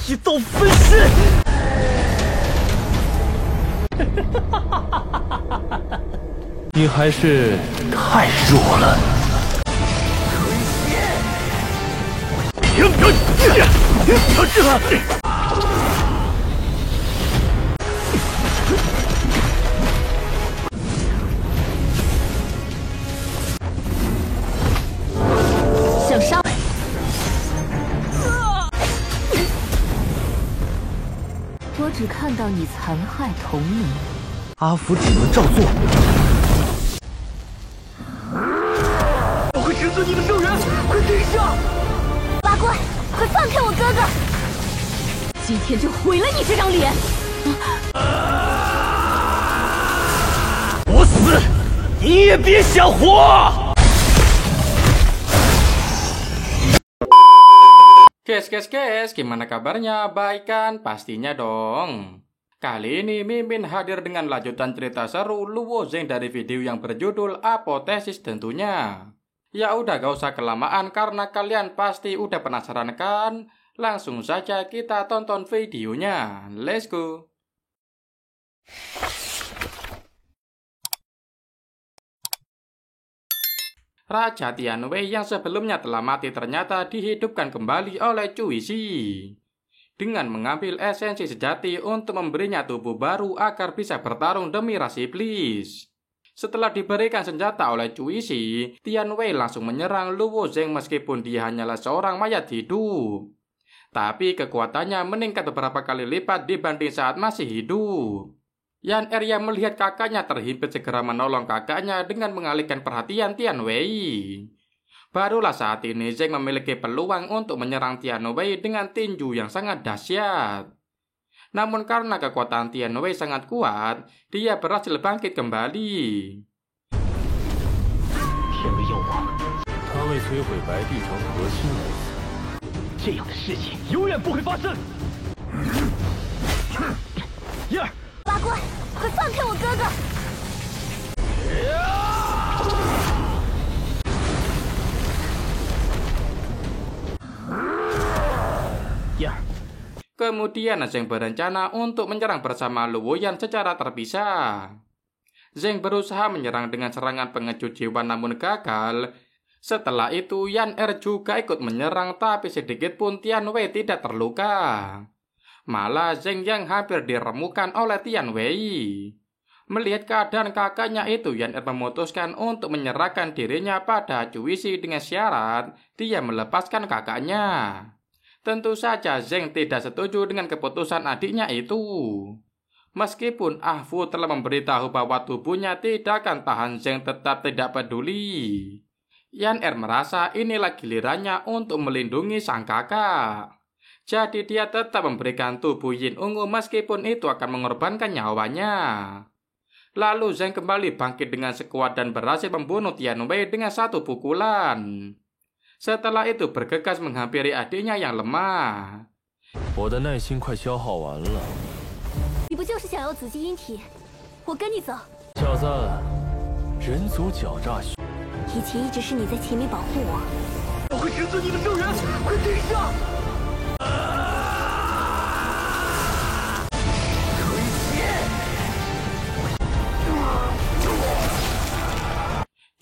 一道分身。你还是太弱了。想杀？我只看到你残害同盟。阿福只能照做。我会拯救你们圣人，快跟上！八怪，快放开我哥哥！今天就毁了你这张脸！我死，你也别想活Guys, gimana kabarnya? Baik kan? Pastinya dong. Kali ini Mimin hadir dengan lanjutan cerita seru Luo Zheng dari video yang berjudul Apotesis tentunya. Ya udah gak usah kelamaan karena kalian pasti udah penasaran kan? Langsung saja kita tonton videonya. Let's go! Raja Tianwei yang sebelumnya telah mati ternyata dihidupkan kembali oleh Cui Shi dengan mengambil esensi sejati untuk memberinya tubuh baru agar bisa bertarung demi ras iblis. Setelah diberikan senjata oleh Cui Shi, Tianwei langsung menyerang Luo Zheng meskipun dia hanyalah seorang mayat hidup. Tapi kekuatannya meningkat beberapa kali lipat dibanding saat masih hidup. Yan Er yang melihat kakaknya terhimpit segera menolong kakaknya dengan mengalihkan perhatian Tianwei. Barulah saat ini Zheng memiliki peluang untuk menyerang Tianwei dengan tinju yang sangat dahsyat. Namun karena kekuatan Tianwei sangat kuat, dia berhasil bangkit kembali. 天威妖王，他为摧毁白帝城核心而死，这样的事情永远不会发生。燕儿。 八怪，快放开我哥哥！燕儿， Kemudian Zheng berencana untuk menyerang bersama Luo Yan secara terpisah. Zheng berusaha menyerang dengan serangan pengecut jiwa namun gagal. Setelah itu Yan Er juga ikut menyerang tapi sedikit pun Tianwei tidak terluka. Malah Zheng yang hampir diremukan oleh Tianwei. Melihat keadaan kakaknya itu, Yan Er memutuskan untuk menyerahkan dirinya pada Cui Shi dengan syarat dia melepaskan kakaknya. Tentu saja Zheng tidak setuju dengan keputusan adiknya itu. Meskipun Ah Fu telah memberitahu bahwa tubuhnya tidak akan tahan, Zheng tetap tidak peduli. Yan Er merasa inilah gilirannya untuk melindungi sang kakak. Jadi dia tetap memberikan tubuh Yin Ungu meskipun itu akan mengorbankan nyawanya. Lalu Zheng kembali bangkit dengan sekuat dan berhasil membunuh Tianwei dengan satu pukulan. Setelah itu bergegas menghampiri adiknya yang lemah. 我的耐心快消耗完了。你不就是想要紫金阴体？我跟你走。小子，人族狡诈。以前一直是你在前面保护我。我会拯救你们圣人，快跟上！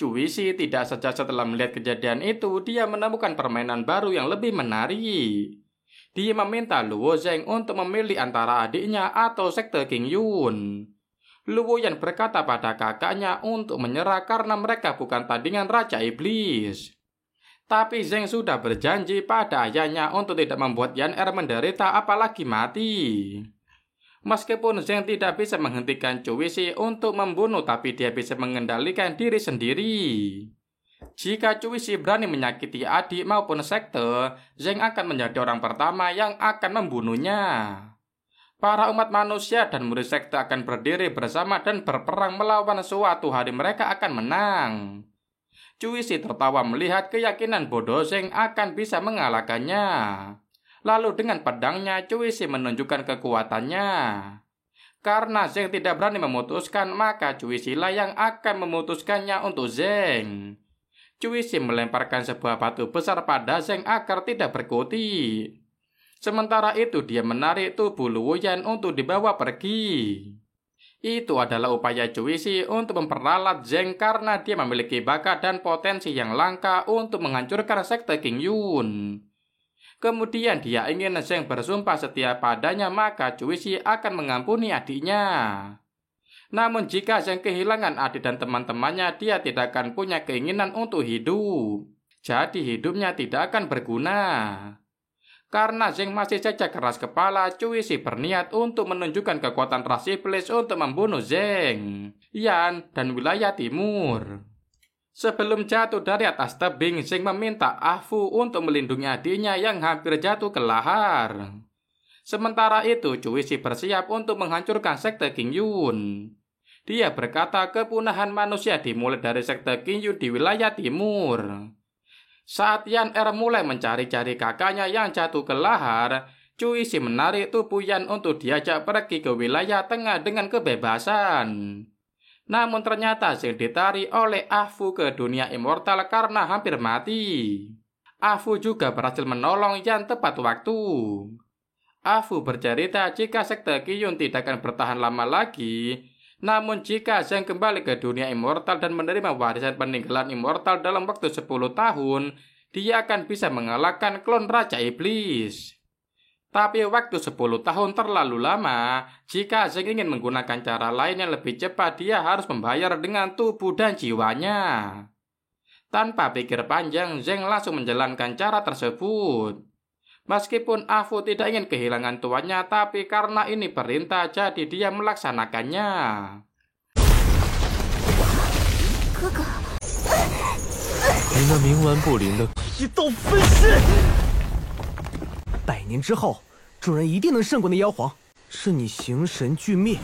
Cui Shi tidak saja setelah melihat kejadian itu, dia menemukan permainan baru yang lebih menarik. Dia meminta Luo Zheng untuk memilih antara adiknya atau sekte King Yun. Luo Yan berkata pada kakaknya untuk menyerah karena mereka bukan tandingan Raja Iblis. Tapi Zheng sudah berjanji pada ayahnya untuk tidak membuat Yan Er menderita apalagi mati. Meskipun Zheng tidak bisa menghentikan Cui Shi untuk membunuh, tapi dia bisa mengendalikan diri sendiri. Jika Cui Shi berani menyakiti adik maupun sekte, Zheng akan menjadi orang pertama yang akan membunuhnya. Para umat manusia dan murid sekte akan berdiri bersama dan berperang melawan suatu hari mereka akan menang. Cui Shi tertawa melihat keyakinan bodoh Zheng akan bisa mengalahkannya. Lalu dengan pedangnya, Cui Shi menunjukkan kekuatannya. Karena Zheng tidak berani memutuskan, maka Cui Shi lah yang akan memutuskannya untuk Zheng. Cui Shi melemparkan sebuah batu besar pada Zheng agar tidak berkutik. Sementara itu dia menarik tubuh Luo Yan untuk dibawa pergi. Itu adalah upaya Cuisi untuk memperalat Zheng karena dia memiliki bakat dan potensi yang langka untuk menghancurkan sekte King Yun. Kemudian dia ingin Zheng bersumpah setia padanya, maka Cuisi akan mengampuni adiknya. Namun jika Zheng kehilangan adik dan teman-temannya, dia tidak akan punya keinginan untuk hidup. Jadi hidupnya tidak akan berguna. Karena Zheng masih saja keras kepala, Cuisi berniat untuk menunjukkan kekuatan ras iblis untuk membunuh Zheng, Yan, dan wilayah timur. Sebelum jatuh dari atas tebing, Zheng meminta Ah Fu untuk melindungi adiknya yang hampir jatuh ke lahar. Sementara itu, Cuisi bersiap untuk menghancurkan sekte King Yun. Dia berkata kepunahan manusia dimulai dari sekte King Yun di wilayah timur. Saat Yan Er mulai mencari-cari kakaknya yang jatuh ke lahar, Cuisi menarik tubuh Yan untuk diajak pergi ke wilayah tengah dengan kebebasan. Namun ternyata Zheng ditarik oleh Ah Fu ke dunia immortal karena hampir mati. Ah Fu juga berhasil menolong Yan tepat waktu. Ah Fu bercerita jika sekte King Yun tidak akan bertahan lama lagi. Namun jika Zheng kembali ke dunia immortal dan menerima warisan peninggalan immortal dalam waktu 10 tahun, dia akan bisa mengalahkan klon Raja Iblis. Tapi waktu 10 tahun terlalu lama. Jika Zheng ingin menggunakan cara lain yang lebih cepat, dia harus membayar dengan tubuh dan jiwanya. Tanpa pikir panjang, Zheng langsung menjalankan cara tersebut. Meskipun Ah Fu tidak ingin kehilangan tuannya, tapi karena ini perintah, jadi dia melaksanakannya. 哥哥，你那冥顽不灵的，一刀分尸。100年之后，众人一定能胜过那妖皇。是你形神俱灭，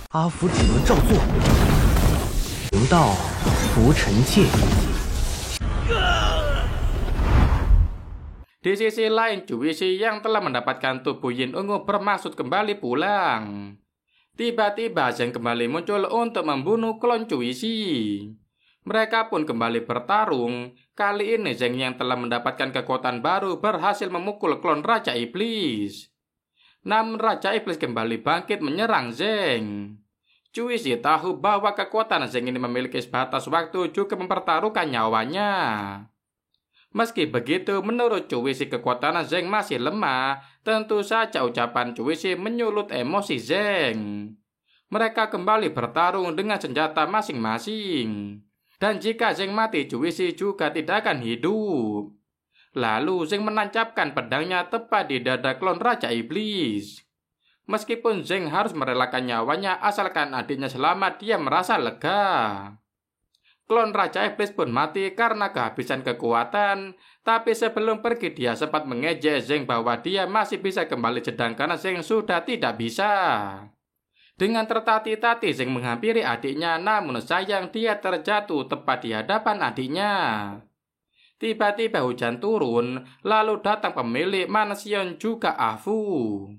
阿福只能照做。明道拂尘界。 Di sisi lain, Cuisi yang telah mendapatkan tubuh Yin Ungu bermaksud kembali pulang. Tiba-tiba Zheng kembali muncul untuk membunuh klon Cuisi. Mereka pun kembali bertarung. Kali ini Zheng yang telah mendapatkan kekuatan baru berhasil memukul klon Raja Iblis. Namun Raja Iblis kembali bangkit menyerang Zheng. Cuisi tahu bahwa kekuatan Zheng ini memiliki sebatas waktu, juga mempertaruhkan nyawanya. Meski begitu, menurut Cuisi kekuatan Zheng masih lemah. Tentu saja ucapan Cuisi menyulut emosi Zheng. Mereka kembali bertarung dengan senjata masing-masing. Dan jika Zheng mati, Cuisi juga tidak akan hidup. Lalu Zheng menancapkan pedangnya tepat di dada klon Raja Iblis. Meskipun Zheng harus merelakan nyawanya asalkan adiknya selamat, dia merasa lega. Klon Raja Iblis pun mati karena kehabisan kekuatan. Tapi sebelum pergi dia sempat mengejek Zheng bahwa dia masih bisa kembali, sedangkan Zheng sudah tidak bisa. Dengan tertati-tati Zheng menghampiri adiknya, namun sayang dia terjatuh tepat di hadapan adiknya. Tiba-tiba hujan turun, lalu datang pemilik mansion juga Ah Fu.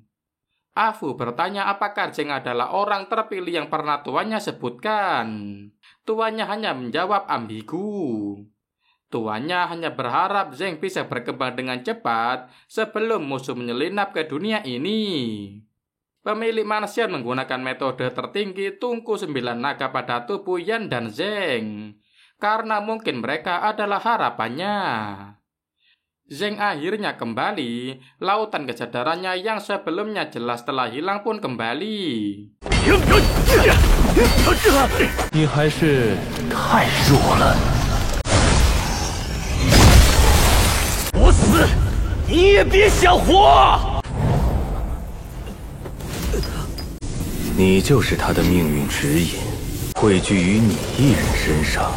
Ah Fu bertanya apakah Zheng adalah orang terpilih yang pernah tuannya sebutkan. Tuannya hanya menjawab ambigu. Tuannya hanya berharap Zheng bisa berkembang dengan cepat sebelum musuh menyelinap ke dunia ini. Pemilik mansion menggunakan metode tertinggi, tungku 9 naga pada tubuh Yan dan Zheng. Karena mungkin mereka adalah harapannya. Zheng akhirnya kembali. Lautan kesadarannya yang sebelumnya jelas telah hilang pun kembali. 你还是太弱了，我死你也别想活。你就是他的命运指引，汇聚于你一人身上。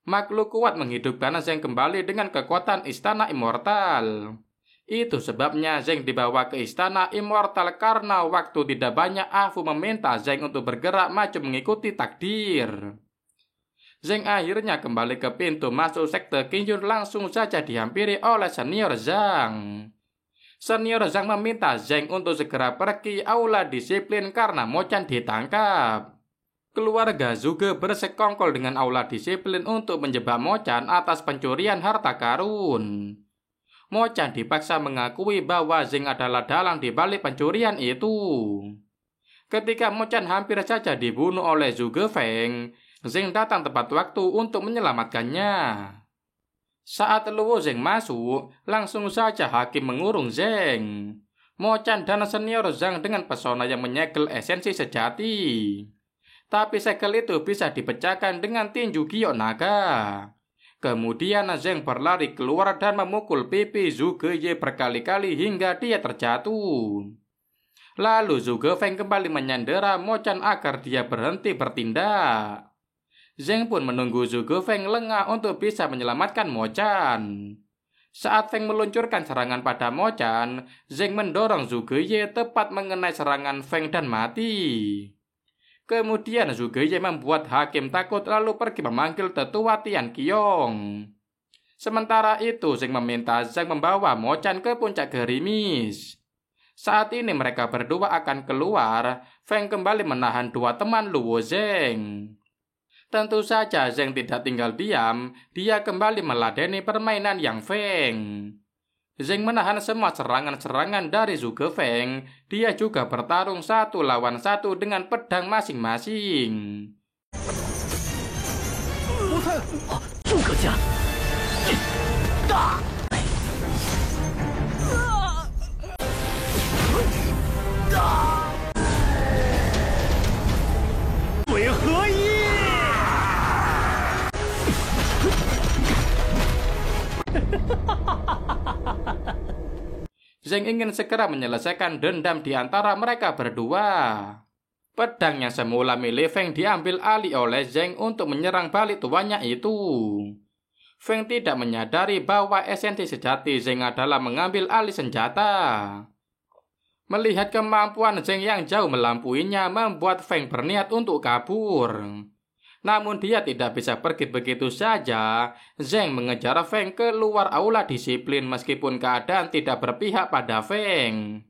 Makhluk kuat menghidupkan Zheng kembali dengan kekuatan istana immortal. Itu sebabnya Zheng dibawa ke istana immortal karena waktu tidak banyak. Ah Fu meminta Zheng untuk bergerak maju mengikuti takdir. Zheng akhirnya kembali ke pintu masuk sekte King Yun, langsung saja dihampiri oleh senior Zhang. Senior Zhang meminta Zheng untuk segera pergi aula disiplin karena Mo Chan ditangkap. Keluarga Zhuge bersekongkol dengan aula disiplin untuk menjebak Mo Chan atas pencurian harta karun. Mo Chan dipaksa mengakui bahwa Zeng adalah dalang di balik pencurian itu. Ketika Mo Chan hampir saja dibunuh oleh Zhuge Feng, Zeng datang tepat waktu untuk menyelamatkannya. Saat Luo Zeng masuk, langsung saja hakim mengurung Zeng. Mo Chan dan senior Zhang dengan pesona yang menyegel esensi sejati. Tapi segel itu bisa dipecahkan dengan tinju giok naga. Kemudian Zeng berlari keluar dan memukul pipi Zhuge Ye berkali-kali hingga dia terjatuh. Lalu Zhuge Feng kembali menyandera Mo Chan agar dia berhenti bertindak. Zeng pun menunggu Zhuge Feng lengah untuk bisa menyelamatkan Mo Chan. Saat Feng meluncurkan serangan pada Mo Chan, Zeng mendorong Zhuge Ye tepat mengenai serangan Feng dan mati. Kemudian Zhuge Ye membuat hakim takut lalu pergi memanggil tetua Tian Qiong. Sementara itu Zeng meminta Zhang membawa Mo Chan ke puncak gerimis. Saat ini mereka berdua akan keluar, Feng kembali menahan dua teman Luo Zeng. Tentu saja Zeng tidak tinggal diam, dia kembali meladeni permainan Yang Feng. Zeng menahan semua serangan-serangan dari Zhuge Feng. Dia juga bertarung 1 lawan 1 dengan pedang masing-masing. 诸葛家，大，鬼合一。 Zeng ingin segera menyelesaikan dendam di antara mereka berdua. Pedang yang semula milik Feng diambil alih oleh Zeng untuk menyerang balik tuannya itu. Feng tidak menyadari bahwa esensi sejati Zeng adalah mengambil alih senjata. Melihat kemampuan Zeng yang jauh melampuinya membuat Feng berniat untuk kabur. Namun dia tidak bisa pergi begitu saja. Zeng mengejar Feng keluar aula disiplin meskipun keadaan tidak berpihak pada Feng.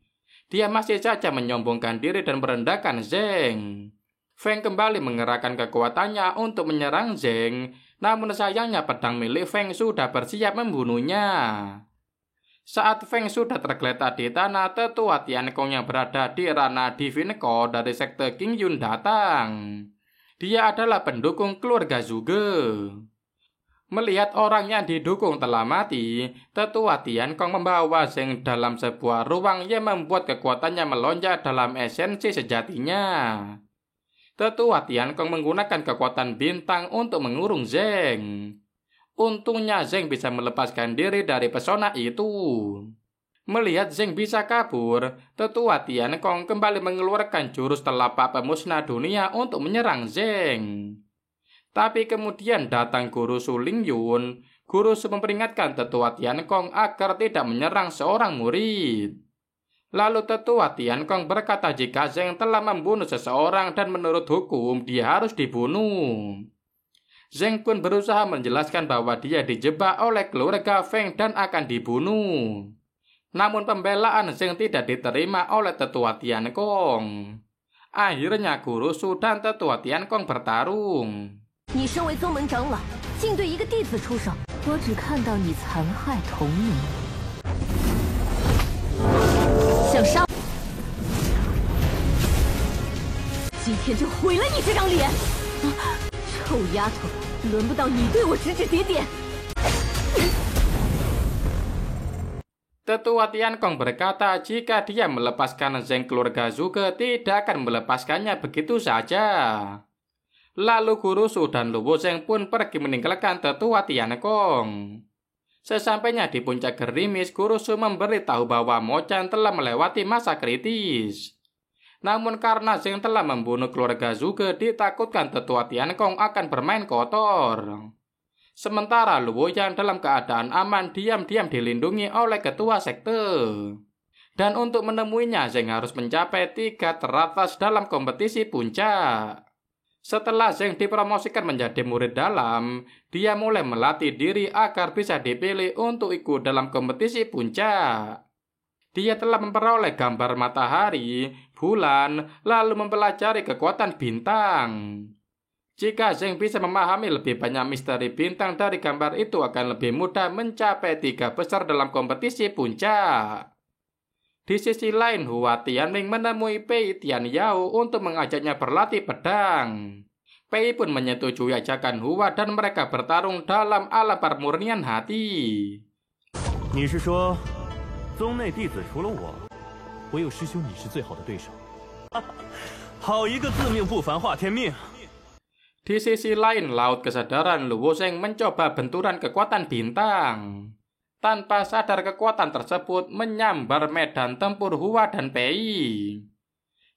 Dia masih saja menyombongkan diri dan merendahkan Zeng. Feng kembali mengerahkan kekuatannya untuk menyerang Zeng. Namun sayangnya pedang milik Feng sudah bersiap membunuhnya. Saat Feng sudah tergeletak di tanah, tetua Tiankong yang berada di ranah Divineko dari sekte Qingyun datang. Dia adalah pendukung keluarga Zhuge. Melihat orang yang didukung telah mati, tetua Tiankong membawa Zeng dalam sebuah ruang yang membuat kekuatannya melonjak dalam esensi sejatinya. Tetua Tiankong menggunakan kekuatan bintang untuk mengurung Zeng. Untungnya Zeng bisa melepaskan diri dari pesona itu. Melihat Zeng bisa kabur, tetua Tiankong kembali mengeluarkan jurus telapak pemusnah dunia untuk menyerang Zeng. Tapi kemudian datang Guru Su Lingyun. Guru Su memperingatkan tetua Tiankong agar tidak menyerang seorang murid. Lalu tetua Tiankong berkata jika Zeng telah membunuh seseorang dan menurut hukum dia harus dibunuh. Zeng pun berusaha menjelaskan bahwa dia dijebak oleh keluarga Feng dan akan dibunuh. Namun pembelaan Zeng tidak diterima oleh tetua Tiankong. Akhirnya Guru Su dan tetua Tiankong bertarung. 你身为宗门长老，竟对一个弟子出手，我只看到你残害童女，想杀，今天就毁了你这张脸！臭丫头，轮不到你对我指指点点。 Tetua Tiankong berkata jika dia melepaskan Zeng keluarga Zhuge tidak akan melepaskannya begitu saja. Lalu Guru Su dan Luo Zeng pun pergi meninggalkan tetua Tiankong. Sesampainya di puncak gerimis, Guru Su memberitahu bahwa Mo Chan telah melewati masa kritis. Namun karena Zeng telah membunuh keluarga Zhuge, ditakutkan tetua Tiankong akan bermain kotor. Sementara Luo yang dalam keadaan aman diam-diam dilindungi oleh ketua sekte. Dan untuk menemuinya Zeng harus mencapai 3 teratas dalam kompetisi puncak. Setelah Zeng dipromosikan menjadi murid dalam, dia mulai melatih diri agar bisa dipilih untuk ikut dalam kompetisi puncak. Dia telah memperoleh gambar matahari, bulan, lalu mempelajari kekuatan bintang. Jika Zheng bisa memahami lebih banyak misteri bintang dari gambar itu, akan lebih mudah mencapai 3 besar dalam kompetisi puncak. Di sisi lain, Hua Tianming menemui Pei Tianyao untuk mengajaknya berlatih pedang. Pei pun menyetujui ajakan Hua dan mereka bertarung dalam alam permurnian hati. 你是说，宗内弟子除了我，唯有师兄你是最好的对手？好一个自命不凡化天命！ Di sisi lain, laut kesadaran Luo Zheng mencoba benturan kekuatan bintang. Tanpa sadar kekuatan tersebut menyambar medan tempur Hua dan Pei.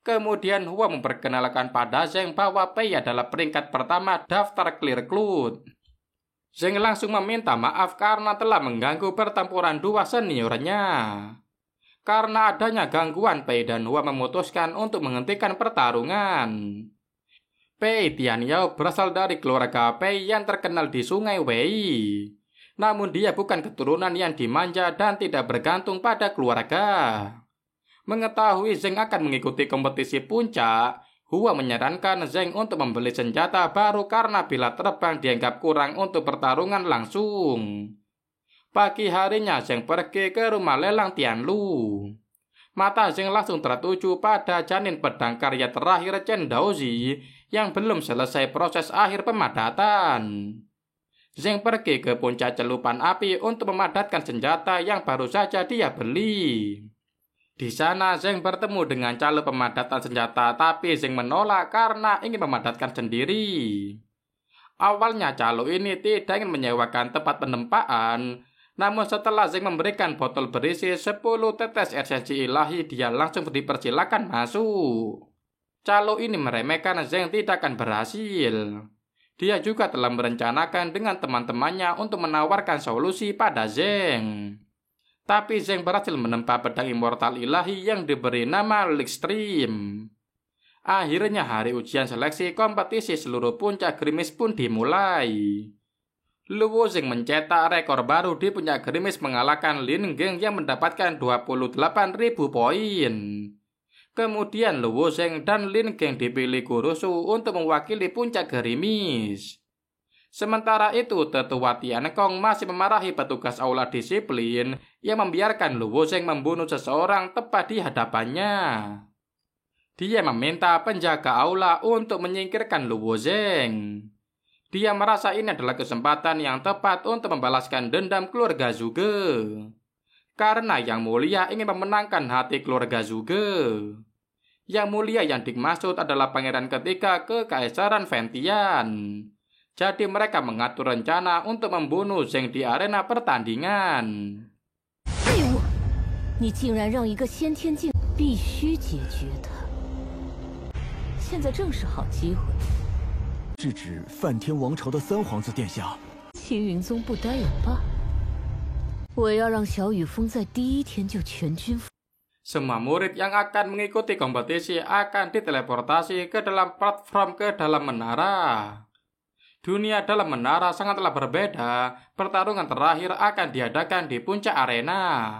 Kemudian Hua memperkenalkan pada Zheng bahwa Pei adalah peringkat pertama daftar Clear Cloud. Zheng langsung meminta maaf karena telah mengganggu pertempuran dua seniornya. Karena adanya gangguan, Pei dan Hua memutuskan untuk menghentikan pertarungan. Pei Tianyao berasal dari keluarga Pei yang terkenal di Sungai Wei. Namun dia bukan keturunan yang dimanja dan tidak bergantung pada keluarga. Mengetahui Zheng akan mengikuti kompetisi puncak, Hua menyarankan Zheng untuk membeli senjata baru karena bila terbang dianggap kurang untuk pertarungan langsung. Pagi harinya Zheng pergi ke rumah lelang Tianlu. Mata Zheng langsung tertuju pada janin pedang karya terakhir Chen Daozi yang belum selesai proses akhir pemadatan. Zheng pergi ke puncak celupan api untuk memadatkan senjata yang baru saja dia beli. Di sana Zheng bertemu dengan calo pemadatan senjata, tapi Zheng menolak karena ingin memadatkan sendiri. Awalnya calo ini tidak ingin menyewakan tempat penempaan, namun setelah Zheng memberikan botol berisi 10 tetes esensi ilahi, dia langsung dipersilakan masuk. Calo ini meremehkan Zheng tidak akan berhasil. Dia juga telah merencanakan dengan teman-temannya untuk menawarkan solusi pada Zheng. Tapi Zheng berhasil menempa pedang immortal ilahi yang diberi nama Lickstream. Akhirnya hari ujian seleksi kompetisi seluruh puncak gerimis pun dimulai. Luo Zheng mencetak rekor baru di puncak gerimis mengalahkan Lin Geng yang mendapatkan 28.000 poin. Kemudian Luo Zheng dan Lin Geng dipilih Gurusu untuk mewakili puncak gerimis. Sementara itu, tetua Tiankong masih memarahi petugas aula disiplin yang membiarkan Luo Zheng membunuh seseorang tepat di hadapannya. Dia meminta penjaga aula untuk menyingkirkan Luo Zheng. Dia merasa ini adalah kesempatan yang tepat untuk membalaskan dendam keluarga Zhuge. Karena Yang Mulia ingin memenangkan hati keluarga Zhuge. Yang Mulia yang dimaksud adalah pangeran ketiga Kekaisaran Ventian. Jadi mereka mengatur rencana untuk membunuh Zheng di arena pertandingan. 废物！你竟然让一个先天境，必须解决他。现在正是好机会。制止梵天王朝的三皇子殿下。青云宗不待也罢。 我要让小雨峰在第一天就全军。 Semua murid yang akan mengikuti kompetisi akan diteleportasi ke dalam platform ke dalam menara. Dunia dalam menara sangatlah berbeda. Pertarungan terakhir akan diadakan di puncak arena.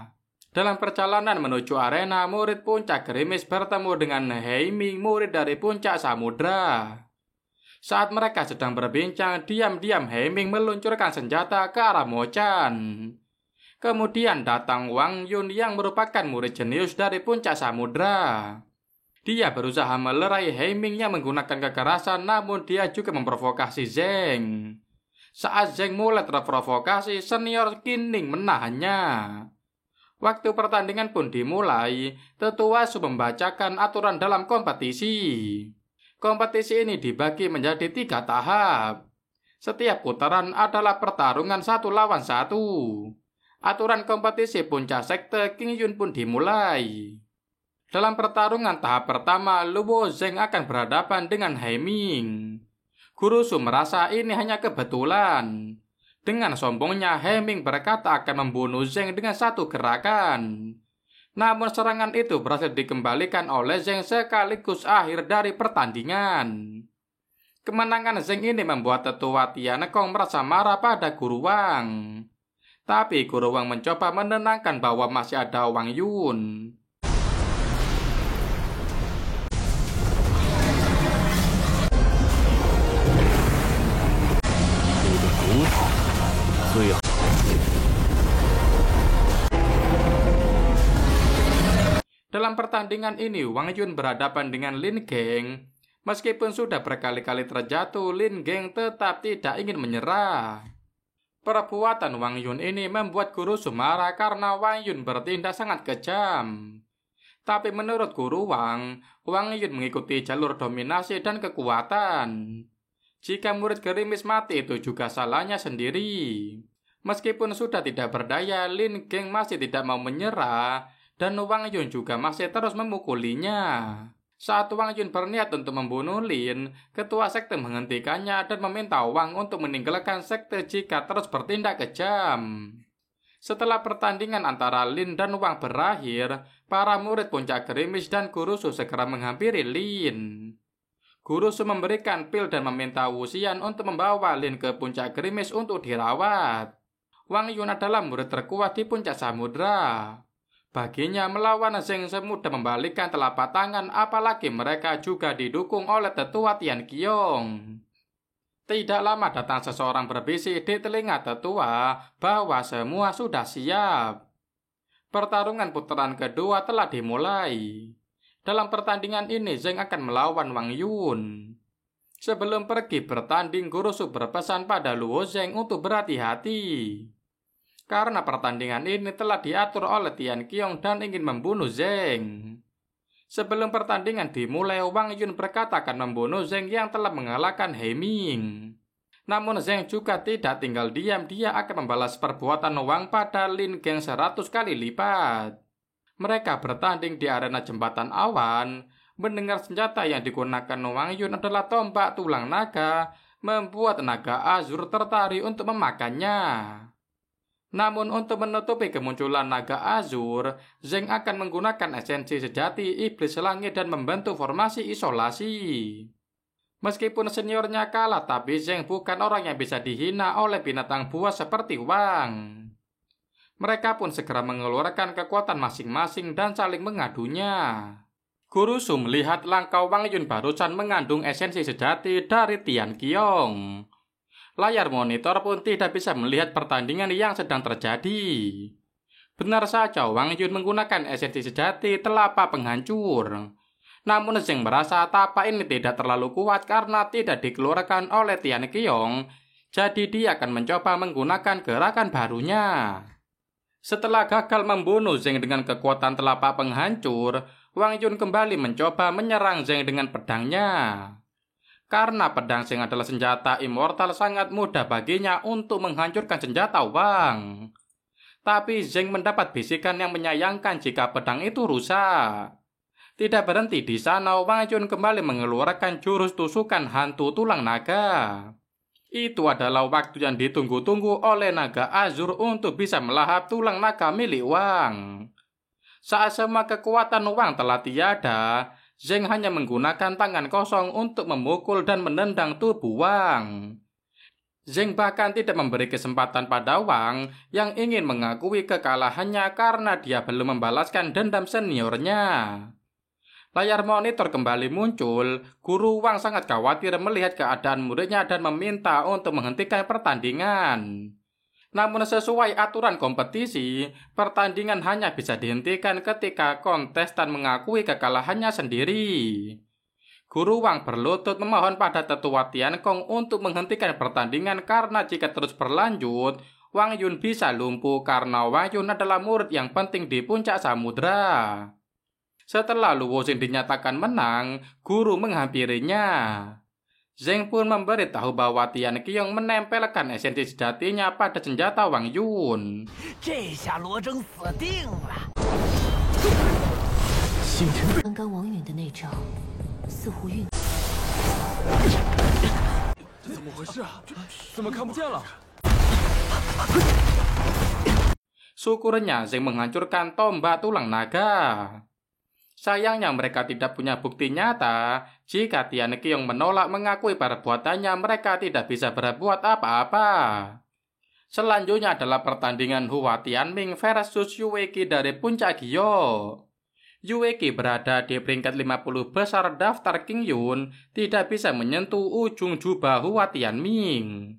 Dalam perjalanan menuju arena, murid puncak gerimis bertemu dengan Heiming, murid dari puncak samudra. Saat mereka sedang berbincang, diam-diam Heiming meluncurkan senjata ke arah Mo-chan. Kemudian datang Wang Yun yang merupakan murid jenius dari puncak samudra. Dia berusaha melerai Heiming yang menggunakan kekerasan, namun dia juga memprovokasi Zheng. Saat Zheng mulai terprovokasi, senior Qinning menahannya. Waktu pertandingan pun dimulai, tetua Su membacakan aturan dalam kompetisi. Kompetisi ini dibagi menjadi 3 tahap. Setiap putaran adalah pertarungan 1 lawan 1. Aturan kompetisi puncak sekte Qingyun pun dimulai. Dalam pertarungan tahap pertama, Luo Zheng akan berhadapan dengan Heiming. Gurusu merasa ini hanya kebetulan. Dengan sombongnya, Heiming berkata akan membunuh Zheng dengan 1 gerakan. Namun serangan itu berhasil dikembalikan oleh Zheng sekaligus akhir dari pertandingan. Kemenangan Zheng ini membuat tetua Tiankong merasa marah pada Guru Wang. Tapi Guru Wang mencoba menenangkan bahwa masih ada Wang Yun. 最好。Dalam pertandingan ini, Wang Yun berhadapan dengan Lin Geng. Meskipun sudah berkali-kali terjatuh, Lin Geng tetap tidak ingin menyerah. Perbuatan Wang Yun ini membuat Guru Su marah karena Wang Yun bertindak sangat kejam. Tapi menurut Guru Wang Yun mengikuti jalur dominasi dan kekuatan. Jika murid gerimis mati itu juga salahnya sendiri. Meskipun sudah tidak berdaya, Lin Geng masih tidak mau menyerah. Dan Wang Yun juga masih terus memukulinya. Saat Wang Yun berniat untuk membunuh Lin, ketua sekte menghentikannya dan meminta Wang untuk meninggalkan sekte jika terus bertindak kejam. Setelah pertandingan antara Lin dan Wang berakhir, para murid puncak gerimis dan Guru Su segera menghampiri Lin. Guru Su memberikan pil dan meminta Wuxian untuk membawa Lin ke puncak gerimis untuk dirawat. Wang Yun adalah murid terkuat di puncak samudra. Baginya melawan Zheng semudah membalikkan telapak tangan, apalagi mereka juga didukung oleh tetua Tian Qiong. Tidak lama datang seseorang berbisik di telinga tetua bahwa semua sudah siap. Pertarungan putaran kedua telah dimulai. Dalam pertandingan ini Zheng akan melawan Wang Yun. Sebelum pergi bertanding, Guru Su berpesan pada Luo Zheng untuk berhati-hati. Karena pertandingan ini telah diatur oleh Tian Qiong dan ingin membunuh Zheng. Sebelum pertandingan dimulai, Wang Yun berkata akan membunuh Zheng yang telah mengalahkan He Ming. Namun Zheng juga tidak tinggal diam, dia akan membalas perbuatan Wang pada Lin Geng 100 kali lipat. Mereka bertanding di arena jembatan awan. Mendengar senjata yang digunakan Wang Yun adalah tombak tulang naga, membuat naga Azur tertarik untuk memakannya. Namun untuk menutupi kemunculan naga Azur, Zheng akan menggunakan esensi sejati iblis langit dan membentuk formasi isolasi. Meskipun seniornya kalah, tapi Zheng bukan orang yang bisa dihina oleh binatang buas seperti Wang. Mereka pun segera mengeluarkan kekuatan masing-masing dan saling mengadunya. Guru Su melihat langkah Wang Yun barusan mengandung esensi sejati dari Tian Qiong. Layar monitor pun tidak bisa melihat pertandingan yang sedang terjadi. Benar saja, Wang Yun menggunakan esensi sejati telapak penghancur. Namun Zheng merasa tapak ini tidak terlalu kuat karena tidak dikeluarkan oleh Tian Qiong, jadi dia akan mencoba menggunakan gerakan barunya. Setelah gagal membunuh Zheng dengan kekuatan telapak penghancur, Wang Yun kembali mencoba menyerang Zheng dengan pedangnya. Karena pedang Zheng adalah senjata immortal, sangat mudah baginya untuk menghancurkan senjata Wang. Tapi Zheng mendapat bisikan yang menyayangkan jika pedang itu rusak. Tidak berhenti di sana, Wang Yun kembali mengeluarkan jurus tusukan hantu tulang naga. Itu adalah waktu yang ditunggu-tunggu oleh naga Azur untuk bisa melahap tulang naga milik Wang. Saat semua kekuatan Wang telah tiada, Zheng hanya menggunakan tangan kosong untuk memukul dan menendang tubuh Wang. Zheng bahkan tidak memberi kesempatan pada Wang yang ingin mengakui kekalahannya karena dia belum membalaskan dendam seniornya. Layar monitor kembali muncul. Guru Wang sangat khawatir melihat keadaan muridnya dan meminta untuk menghentikan pertandingan. Namun sesuai aturan kompetisi, pertandingan hanya bisa dihentikan ketika kontestan mengakui kekalahannya sendiri. Guru Wang berlutut memohon pada tetua Tian Gong untuk menghentikan pertandingan karena jika terus berlanjut, Wang Yun bisa lumpuh karena Wang Yun adalah murid yang penting di puncak samudra. Setelah Luo Xin dinyatakan menang, guru menghampirinya. Zheng pun memberitahu bahwa Tian Qiong menempelkan esensi sejatinya pada senjata Wang Yun. Syukurnya Zheng menghancurkan tombak tulang naga. Sayangnya mereka tidak punya bukti nyata. Jika Tian Qiong menolak mengakui perbuatannya, mereka tidak bisa berbuat apa-apa. Selanjutnya adalah pertandingan Hua Tianming versus Yue Qi dari puncak Gyo. Yue Qi berada di peringkat 50 besar daftar King Yun, tidak bisa menyentuh ujung jubah Hua Tianming.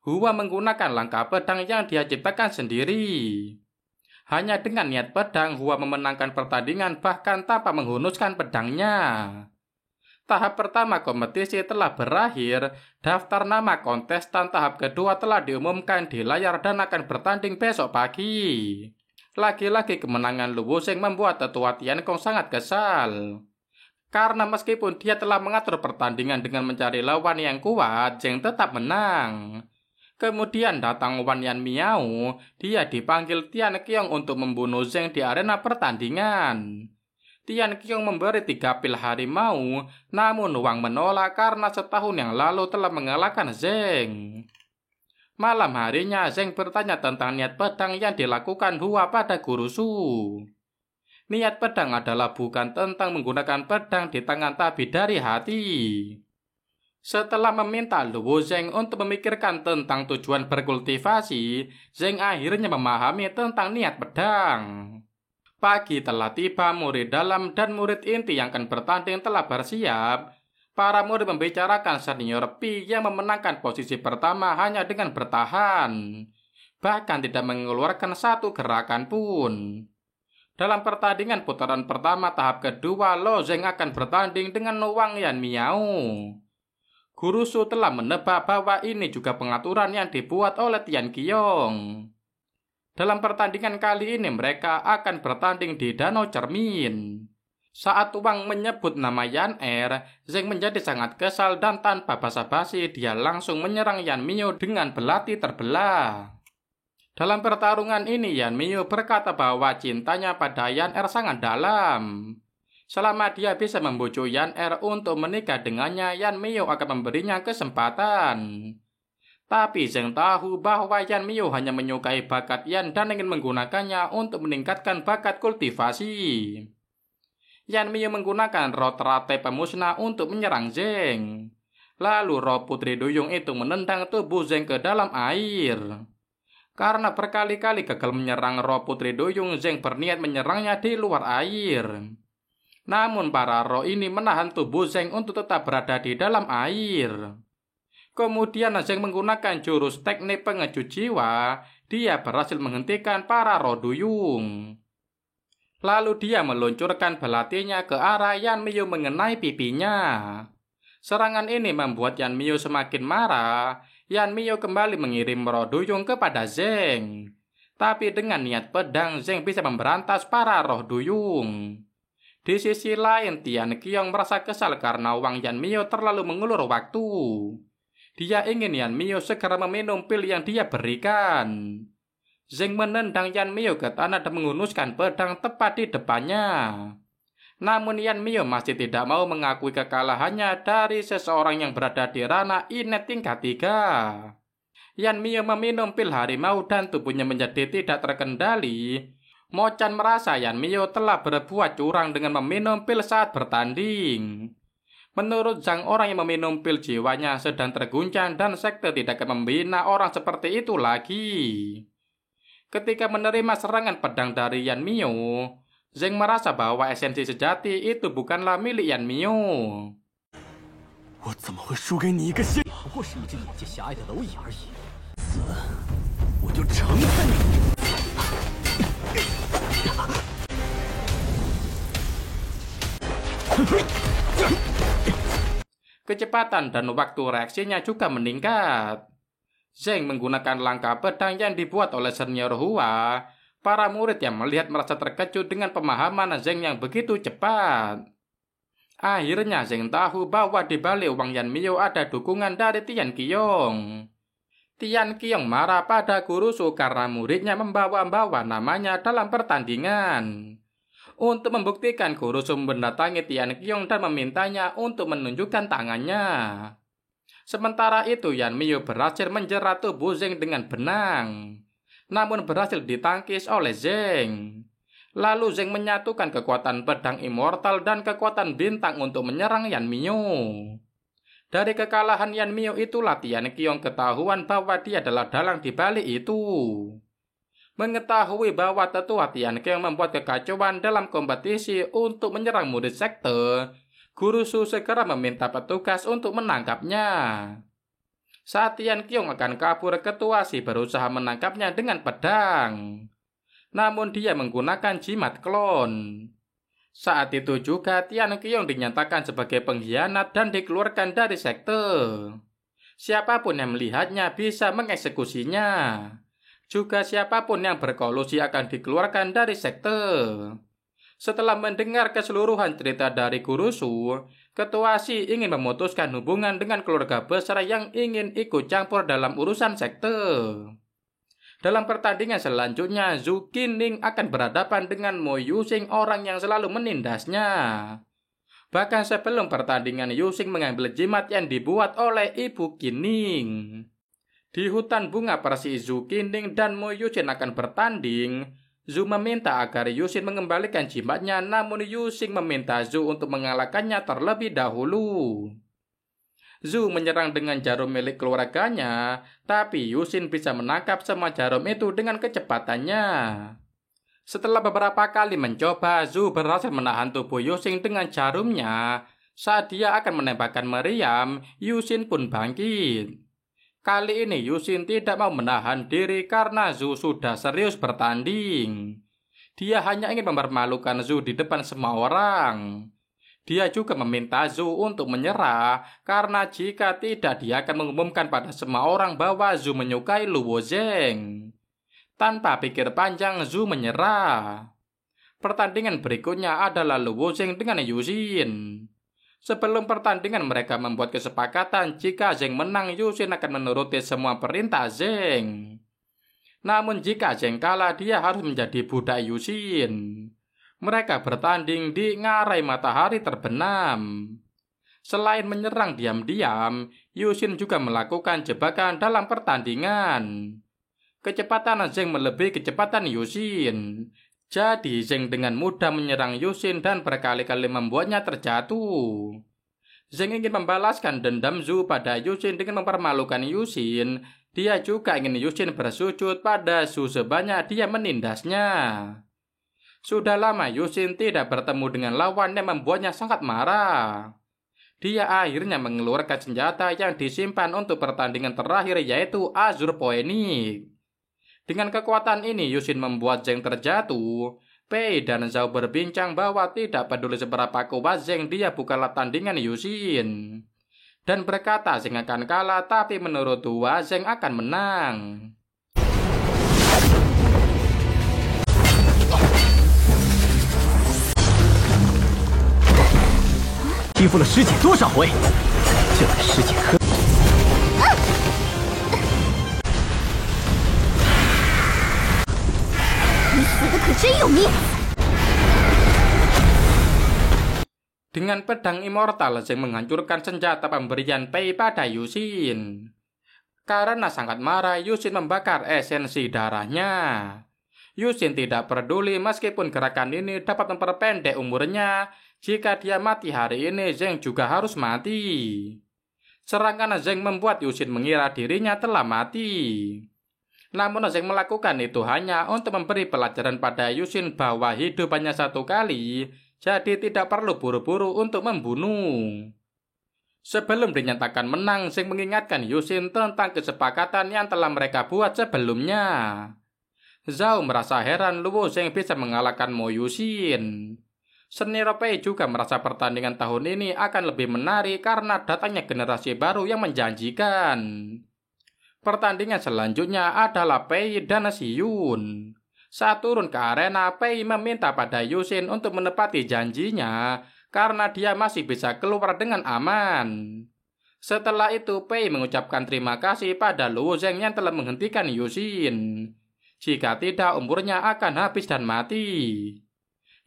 Hua menggunakan langkah pedang yang dia ciptakan sendiri. Hanya dengan niat pedang, Hua memenangkan pertandingan bahkan tanpa menghunuskan pedangnya. Tahap pertama kompetisi telah berakhir, daftar nama kontestan tahap kedua telah diumumkan di layar dan akan bertanding besok pagi. Lagi-lagi kemenangan Lu Wuzheng membuat tetua Tiankong sangat kesal. Karena meskipun dia telah mengatur pertandingan dengan mencari lawan yang kuat, Zheng tetap menang. Kemudian datang Wan Yan Miao, dia dipanggil Tian Qiong untuk membunuh Zheng di arena pertandingan. Tian Qiong memberi 3 pil harimau, namun Wang menolak karena setahun yang lalu telah mengalahkan Zheng. Malam harinya, Zheng bertanya tentang niat pedang yang dilakukan Hua pada Guru Su. Niat pedang adalah bukan tentang menggunakan pedang di tangan tapi dari hati. Setelah meminta Lu Wuzheng untuk memikirkan tentang tujuan berkultivasi, Zheng akhirnya memahami tentang niat pedang. Pagi telah tiba, murid dalam dan murid inti yang akan bertanding telah bersiap. Para murid membicarakan senior Pi yang memenangkan posisi pertama hanya dengan bertahan. Bahkan tidak mengeluarkan satu gerakan pun. Dalam pertandingan putaran pertama tahap kedua, Lo Zheng akan bertanding dengan Wang Yan Miao. Guru Su telah menebak bahwa ini juga pengaturan yang dibuat oleh Tian Qiong. Dalam pertandingan kali ini mereka akan bertanding di Danau Cermin. Saat Wang menyebut nama Yan Er, Zheng menjadi sangat kesal dan tanpa basa-basi dia langsung menyerang Yan Mio dengan belati terbelah. Dalam pertarungan ini Yan Mio berkata bahwa cintanya pada Yan Er sangat dalam. Selama dia bisa membujuk Yan Er untuk menikah dengannya, Yan Mio akan memberinya kesempatan. Tapi Zheng tahu bahwa Yan Mio hanya menyukai bakat Yan dan ingin menggunakannya untuk meningkatkan bakat kultivasi. Yan Mio menggunakan roh teratai pemusnah untuk menyerang Zheng. Lalu roh Putri Duyung itu menendang tubuh Zheng ke dalam air. Karena berkali-kali gagal menyerang roh Putri Duyung, Zheng berniat menyerangnya di luar air. Namun para roh ini menahan tubuh Zheng untuk tetap berada di dalam air. Kemudian Zheng menggunakan jurus teknik pengecut jiwa. Dia berhasil menghentikan para roh duyung. Lalu dia meluncurkan belatinya ke arah Yan Mio mengenai pipinya. Serangan ini membuat Yan Mio semakin marah. Yan Mio kembali mengirim roh duyung kepada Zheng. Tapi dengan niat pedang, Zheng bisa memberantas para roh duyung. Di sisi lain, Tian Qiong merasa kesal karena Wang Yan Mio terlalu mengulur waktu. Dia ingin Yan Mio segera meminum pil yang dia berikan. Zheng menendang Yan Mio ke tanah dan menghunuskan pedang tepat di depannya. Namun Yan Mio masih tidak mau mengakui kekalahannya dari seseorang yang berada di ranah inet tingkat 3. Yan Mio meminum pil harimau dan tubuhnya menjadi tidak terkendali. Mo Chan merasa Yan Mio telah berbuat curang dengan meminum pil saat bertanding. Menurut Zhang, orang yang meminum pil jiwanya sedang terguncang dan sekte tidak akan membina orang seperti itu lagi. Ketika menerima serangan pedang dari Yan Mio, Zheng merasa bahwa esensi sejati itu bukanlah milik Yan Mio. 我怎么会输给你一个仙？不过是一只眼界狭隘的蝼蚁而已。死，我就成全你！ Kecepatan dan waktu reaksinya juga meningkat. Zheng menggunakan langkah pedang yang dibuat oleh senior Hua. Para murid yang melihat merasa terkejut dengan pemahaman Zheng yang begitu cepat. Akhirnya Zheng tahu bahwa di balik Wang Yan Mio ada dukungan dari Tian Qiong. Tian Qiong marah pada Guru Su karena muridnya membawa-bawa namanya dalam pertandingan. Untuk membuktikan, Guru Su mendatangi Tian Qiong dan memintanya untuk menunjukkan tangannya. Sementara itu Yan Mio berhasil menjerat tubuh Zheng dengan benang. Namun berhasil ditangkis oleh Zheng. Lalu Zheng menyatukan kekuatan pedang immortal dan kekuatan bintang untuk menyerang Yan Mio. Dari kekalahan Yan Mio itulah Tian Qiong ketahuan bahwa dia adalah dalang di balik itu. Mengetahui bahwa tetua Tian Qiong membuat kekacauan dalam kompetisi untuk menyerang murid sekte, Guru Su segera meminta petugas untuk menangkapnya. Saat Tian Qiong akan kabur, ketua Si berusaha menangkapnya dengan pedang. Namun dia menggunakan jimat klon. Saat itu juga Tian Qiong dinyatakan sebagai pengkhianat dan dikeluarkan dari sekte. Siapapun yang melihatnya bisa mengeksekusinya. Juga siapapun yang berkolusi akan dikeluarkan dari sekte. Setelah mendengar keseluruhan cerita dari Guru Su, Ketua Si ingin memutuskan hubungan dengan keluarga besar yang ingin ikut campur dalam urusan sekte. Dalam pertandingan selanjutnya, Zhu Qinling akan berhadapan dengan Mo Yuxing, orang yang selalu menindasnya. Bahkan sebelum pertandingan, Yuxing mengambil jimat yang dibuat oleh Ibu Qinling. Di hutan bunga persis Zhu Qinling dan Mo Yuxing akan bertanding. Zhu meminta agar Yuxing mengembalikan jimatnya, namun Yuxing meminta Zhu untuk mengalahkannya terlebih dahulu. Zhu menyerang dengan jarum milik keluarganya, tapi Yuxing bisa menangkap semua jarum itu dengan kecepatannya. Setelah beberapa kali mencoba, Zhu berhasil menahan tubuh Yuxing dengan jarumnya. Saat dia akan menembakkan meriam, Yuxing pun bangkit. Kali ini Yuxing tidak mau menahan diri karena Zhu sudah serius bertanding. Dia hanya ingin mempermalukan Zhu di depan semua orang. Dia juga meminta Zhu untuk menyerah karena jika tidak dia akan mengumumkan pada semua orang bahwa Zhu menyukai Luo Zheng. Tanpa pikir panjang, Zhu menyerah. Pertandingan berikutnya adalah Luo Zheng dengan Yuxing. Sebelum pertandingan mereka membuat kesepakatan jika Zheng menang, Yuxing akan menuruti semua perintah Zheng. Namun jika Zheng kalah, dia harus menjadi budak Yuxing. Mereka bertanding di ngarai matahari terbenam. Selain menyerang diam-diam, Yuxing juga melakukan jebakan dalam pertandingan. Kecepatan Zheng melebihi kecepatan Yuxing. Jadi Zheng dengan mudah menyerang Yuxing dan berkali-kali membuatnya terjatuh. Zheng ingin membalaskan dendam Zhu pada Yuxing dengan mempermalukan Yuxing. Dia juga ingin Yuxing bersujud pada Zhu sebanyak dia menindasnya. Sudah lama Yuxing tidak bertemu dengan lawan yang membuatnya sangat marah. Dia akhirnya mengeluarkan senjata yang disimpan untuk pertandingan terakhir, yaitu Azure Phoenix. Dengan kekuatan ini, Yuxing membuat Zheng terjatuh. Pei dan Zhao berbincang bahwa tidak peduli seberapa kuat Zheng, dia bukanlah tandingan Yuxing. Dan berkata Zheng akan kalah, tapi menurut Hua Zheng akan menang. 欺负了师姐多少回，就给师姐喝。你死的可真有命！ Dengan pedang immortal, Zheng menghancurkan senjata pemberian Pei pada Yuxing. Karena sangat marah, Yuxing membakar esensi darahnya. Yuxing tidak peduli meskipun gerakan ini dapat memperpendek umurnya. Jika dia mati hari ini, Zheng juga harus mati. Serangan Zheng membuat Yuxing mengira dirinya telah mati. Namun Zheng melakukan itu hanya untuk memberi pelajaran pada Yuxing bahwa hidup hanya satu kali, jadi tidak perlu buru-buru untuk membunuh. Sebelum dinyatakan menang, Zheng mengingatkan Yuxing tentang kesepakatan yang telah mereka buat sebelumnya. Zhao merasa heran Luo Zheng bisa mengalahkan Mo Yuxing. Senior Pei juga merasa pertandingan tahun ini akan lebih menarik karena datangnya generasi baru yang menjanjikan. Pertandingan selanjutnya adalah Pei dan Xiyun. Saat turun ke arena, Pei meminta pada Yuxing untuk menepati janjinya karena dia masih bisa keluar dengan aman. Setelah itu, Pei mengucapkan terima kasih pada Luo Zheng yang telah menghentikan Yuxing. Jika tidak, umurnya akan habis dan mati.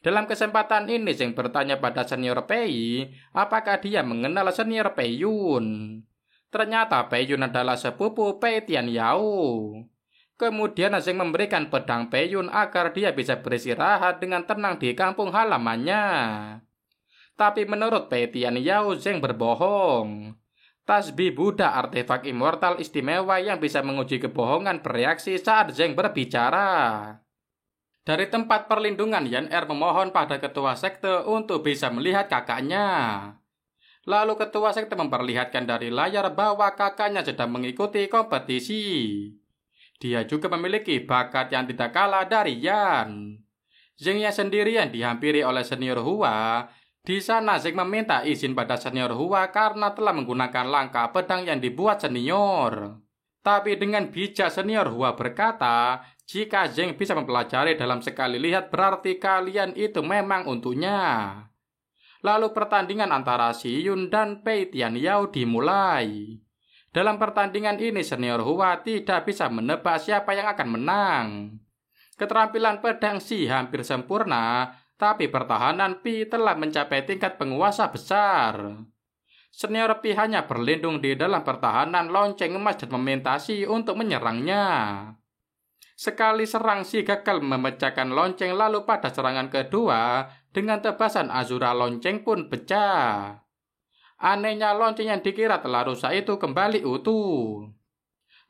Dalam kesempatan ini, Zheng bertanya pada senior Pei, apakah dia mengenal senior Pei Yun. Ternyata Pei Yun adalah sepupu Pei Tianyao. Kemudian Zheng memberikan pedang Pei Yun agar dia bisa beristirahat dengan tenang di kampung halamannya. Tapi menurut Pei Tianyao, Zheng berbohong. Tasbih Buddha artefak immortal istimewa yang bisa menguji kebohongan bereaksi saat Zheng berbicara. Dari tempat perlindungan, Yan Er memohon pada ketua sekte untuk bisa melihat kakaknya. Lalu ketua sekte memperlihatkan dari layar bahwa kakaknya sedang mengikuti kompetisi. Dia juga memiliki bakat yang tidak kalah dari Yan. Zeng yang sendirian dihampiri oleh senior Hua. Di sana Zeng meminta izin pada senior Hua karena telah menggunakan langkah pedang yang dibuat senior. Tapi dengan bijak senior Hua berkata, jika Zeng bisa mempelajari dalam sekali lihat berarti kalian itu memang untuknya. Lalu pertandingan antara Si Yun dan Pei Tianyao dimulai. Dalam pertandingan ini senior Hua tidak bisa menebak siapa yang akan menang. Keterampilan pedang Si hampir sempurna, tapi pertahanan Pi telah mencapai tingkat penguasa besar. Senior Pi hanya berlindung di dalam pertahanan lonceng emas dan meminta Si untuk menyerangnya. Sekali serang Si gagal memecahkan lonceng, lalu pada serangan kedua, dengan tebasan Azura lonceng pun pecah. Anehnya lonceng yang dikira telah rusak itu kembali utuh.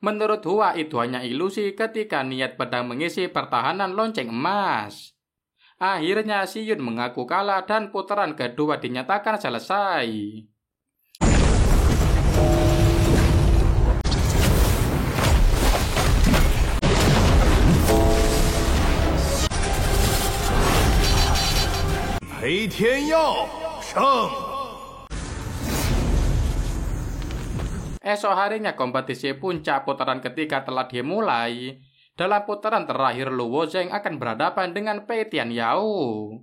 Menurut Hua itu hanya ilusi ketika niat pedang mengisi pertahanan lonceng emas. Akhirnya Si Yun mengaku kalah dan putaran kedua dinyatakan selesai.裴天耀胜。 Esok harinya kompetisi puncak putaran ketiga telah dimulai. Dalam putaran terakhir Luo Zeng akan berhadapan dengan Pei Tianyao.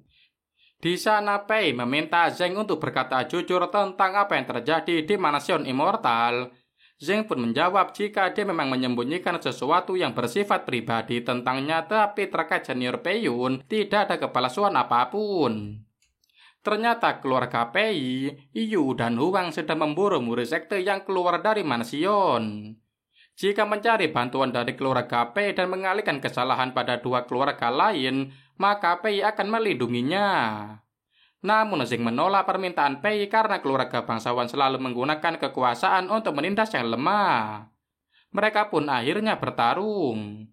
Di sana Pei meminta Zeng untuk berkata jujur tentang apa yang terjadi di Mansion Immortal. Zeng pun menjawab jika dia memang menyembunyikan sesuatu yang bersifat pribadi tentangnya, tapi terkait senior Pei Yun tidak ada kepalsuan apapun. Ternyata keluarga Pei, Yu dan Huang sedang memburu murid sekte yang keluar dari mansion. Jika mencari bantuan dari keluarga Pei dan mengalihkan kesalahan pada dua keluarga lain, maka Pei akan melindunginya. Namun Zeng menolak permintaan Pei karena keluarga bangsawan selalu menggunakan kekuasaan untuk menindas yang lemah. Mereka pun akhirnya bertarung.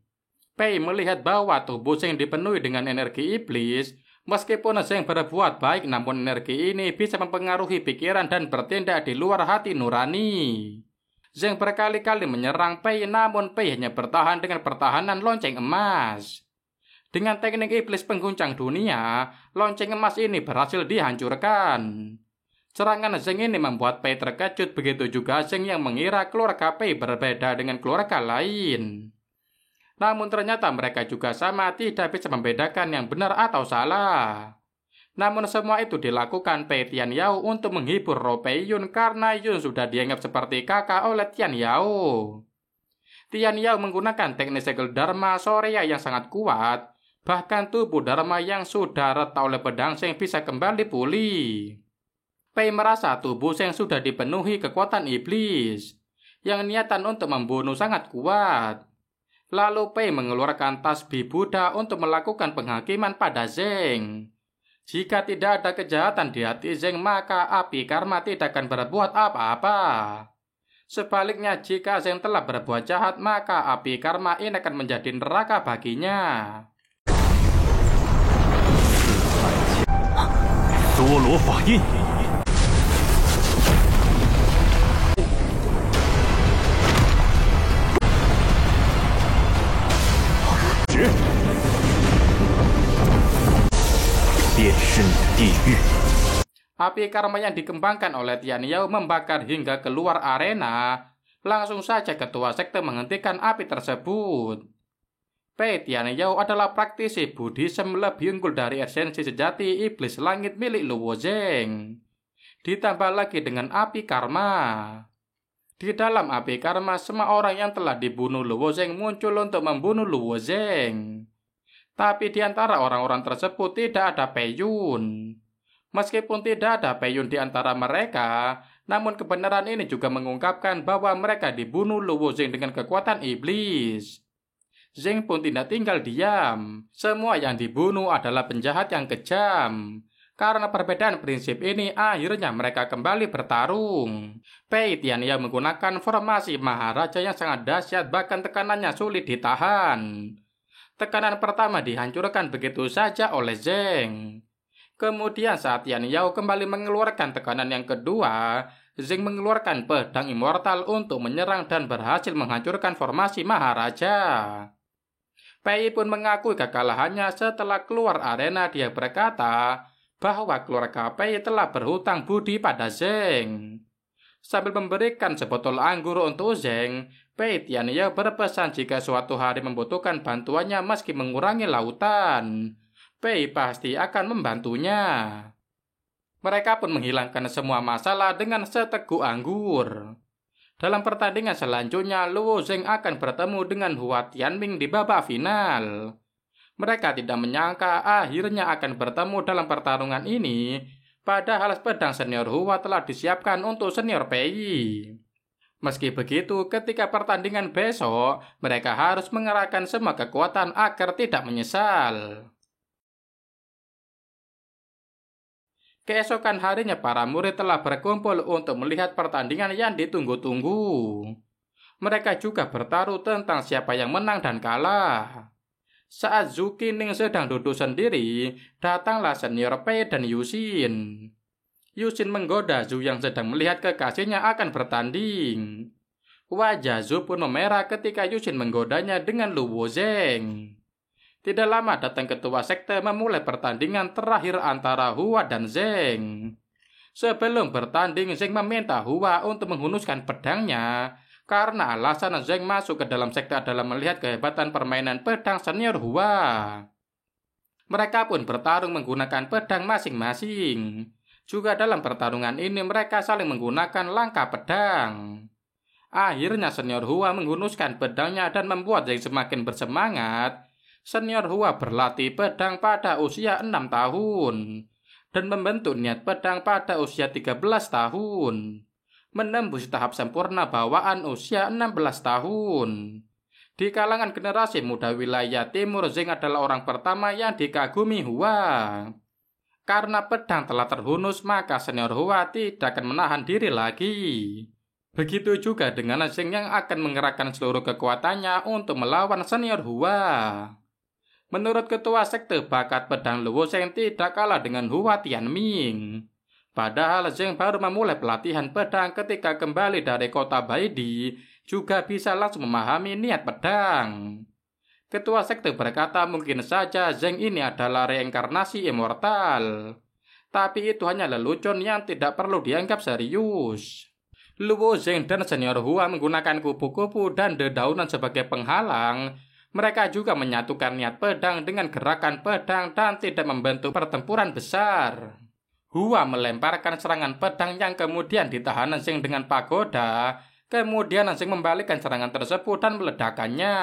Pei melihat bahwa tubuh Zeng dipenuhi dengan energi iblis. Meskipun Zeng berbuat baik, namun energi ini bisa mempengaruhi pikiran dan bertindak di luar hati nurani. Zeng berkali-kali menyerang Pei, namun Pei hanya bertahan dengan pertahanan lonceng emas. Dengan teknik iblis pengguncang dunia, lonceng emas ini berhasil dihancurkan. Serangan Zeng ini membuat Pei terkejut, begitu juga Zeng yang mengira keluarga Pei berbeda dengan keluarga lain. Namun ternyata mereka juga sama, tidak bisa membedakan yang benar atau salah. Namun semua itu dilakukan Pei Tianyao untuk menghibur roh Pei Yun karena Yun sudah dianggap seperti kakak oleh Tianyao. Tianyao menggunakan teknik segel Dharma Surya yang sangat kuat, bahkan tubuh Dharma yang sudah retak oleh pedang Zeng bisa kembali pulih. Pei merasa tubuh Zeng sudah dipenuhi kekuatan iblis, yang niatan untuk membunuh sangat kuat. Lalu Pei mengeluarkan tasbih Buddha untuk melakukan penghakiman pada Zeng. Jika tidak ada kejahatan di hati Zeng, maka api karma tidak akan berbuat apa-apa. Sebaliknya, jika Zeng telah berbuat jahat, maka api karma ini akan menjadi neraka baginya. 多罗法印。 便是你的地狱。 Api karma yang dikembangkan oleh Tianyao membakar hingga keluar arena. Langsung saja ketua sekte menghentikan api tersebut. Pei Tianyao adalah praktisi Buddhisme lebih unggul dari esensi sejati iblis langit milik Luo Zeng. Ditambah lagi dengan api karma. Di dalam api karma, semua orang yang telah dibunuh Luo Zeng muncul untuk membunuh Luo Zeng. Tapi di antara orang-orang tersebut tidak ada Pei Yun. Meskipun tidak ada Pei Yun di antara mereka, namun kebenaran ini juga mengungkapkan bahwa mereka dibunuh Luo Zeng dengan kekuatan iblis. Zeng pun tidak tinggal diam. Semua yang dibunuh adalah penjahat yang kejam. Karena perbedaan prinsip ini, akhirnya mereka kembali bertarung. Pei Tianyao menggunakan formasi Maharaja yang sangat dahsyat, bahkan tekanannya sulit ditahan. Tekanan pertama dihancurkan begitu saja oleh Zeng. Kemudian saat Tian Yao kembali mengeluarkan tekanan yang kedua, Zeng mengeluarkan pedang immortal untuk menyerang dan berhasil menghancurkan formasi Maharaja. Pei pun mengakui kekalahannya setelah keluar arena. Dia berkata bahwa keluarga Pei telah berhutang budi pada Zeng. Sambil memberikan sebotol anggur untuk Zeng, Pei Tian Yao berpesan jika suatu hari membutuhkan bantuannya meski mengurangi lautan, Pei pasti akan membantunya. Mereka pun menghilangkan semua masalah dengan seteguk anggur. Dalam pertandingan selanjutnya, Luo Zeng akan bertemu dengan Hua Tianming di babak final. Mereka tidak menyangka akhirnya akan bertemu dalam pertarungan ini, padahal pedang senior Hua telah disiapkan untuk senior Pei. Meski begitu, ketika pertandingan besok, mereka harus mengerahkan semua kekuatan agar tidak menyesal. Keesokan harinya para murid telah berkumpul untuk melihat pertandingan yang ditunggu-tunggu. Mereka juga bertaruh tentang siapa yang menang dan kalah. Saat Zhu Qining sedang duduk sendiri, datanglah senior Pei dan Yuxin. Yuxin menggoda Zhu yang sedang melihat kekasihnya akan bertanding. Wajah Zhu pun memerah ketika Yuxin menggodanya dengan Luo Zeng. Tidak lama datang ketua sekte memulai pertandingan terakhir antara Hua dan Zeng. Sebelum bertanding, Zeng meminta Hua untuk menghunuskan pedangnya karena alasan Zeng masuk ke dalam sekte adalah melihat kehebatan permainan pedang senior Hua. Mereka pun bertarung menggunakan pedang masing-masing. Juga dalam pertarungan ini mereka saling menggunakan langkah pedang. Akhirnya senior Hua menghunuskan pedangnya dan membuat Zeng semakin bersemangat. Senior Hua berlatih pedang pada usia 6 tahun dan membentuk niat pedang pada usia 13 tahun, menembus tahap sempurna bawaan usia 16 tahun. Di kalangan generasi muda wilayah timur, Zeng adalah orang pertama yang dikagumi Hua. Karena pedang telah terhunus, maka senior Hua tidak akan menahan diri lagi. Begitu juga dengan Zeng yang akan mengerahkan seluruh kekuatannya untuk melawan senior Hua. Menurut ketua sekte, bakat pedang Luo Zeng tidak kalah dengan Hua Tianming. Padahal Zeng baru memulai pelatihan pedang ketika kembali dari kota Baidi, juga bisa langsung memahami niat pedang. Ketua sekte berkata mungkin saja Zeng ini adalah reinkarnasi immortal. Tapi itu hanya lelucon yang tidak perlu dianggap serius. Luo Zeng dan senior Hua menggunakan kupu-kupu dan dedaunan sebagai penghalang. Mereka juga menyatukan niat pedang dengan gerakan pedang dan tidak membentuk pertempuran besar. Hua melemparkan serangan pedang yang kemudian ditahan Zeng dengan pagoda. Kemudian Zeng membalikkan serangan tersebut dan meledakkannya.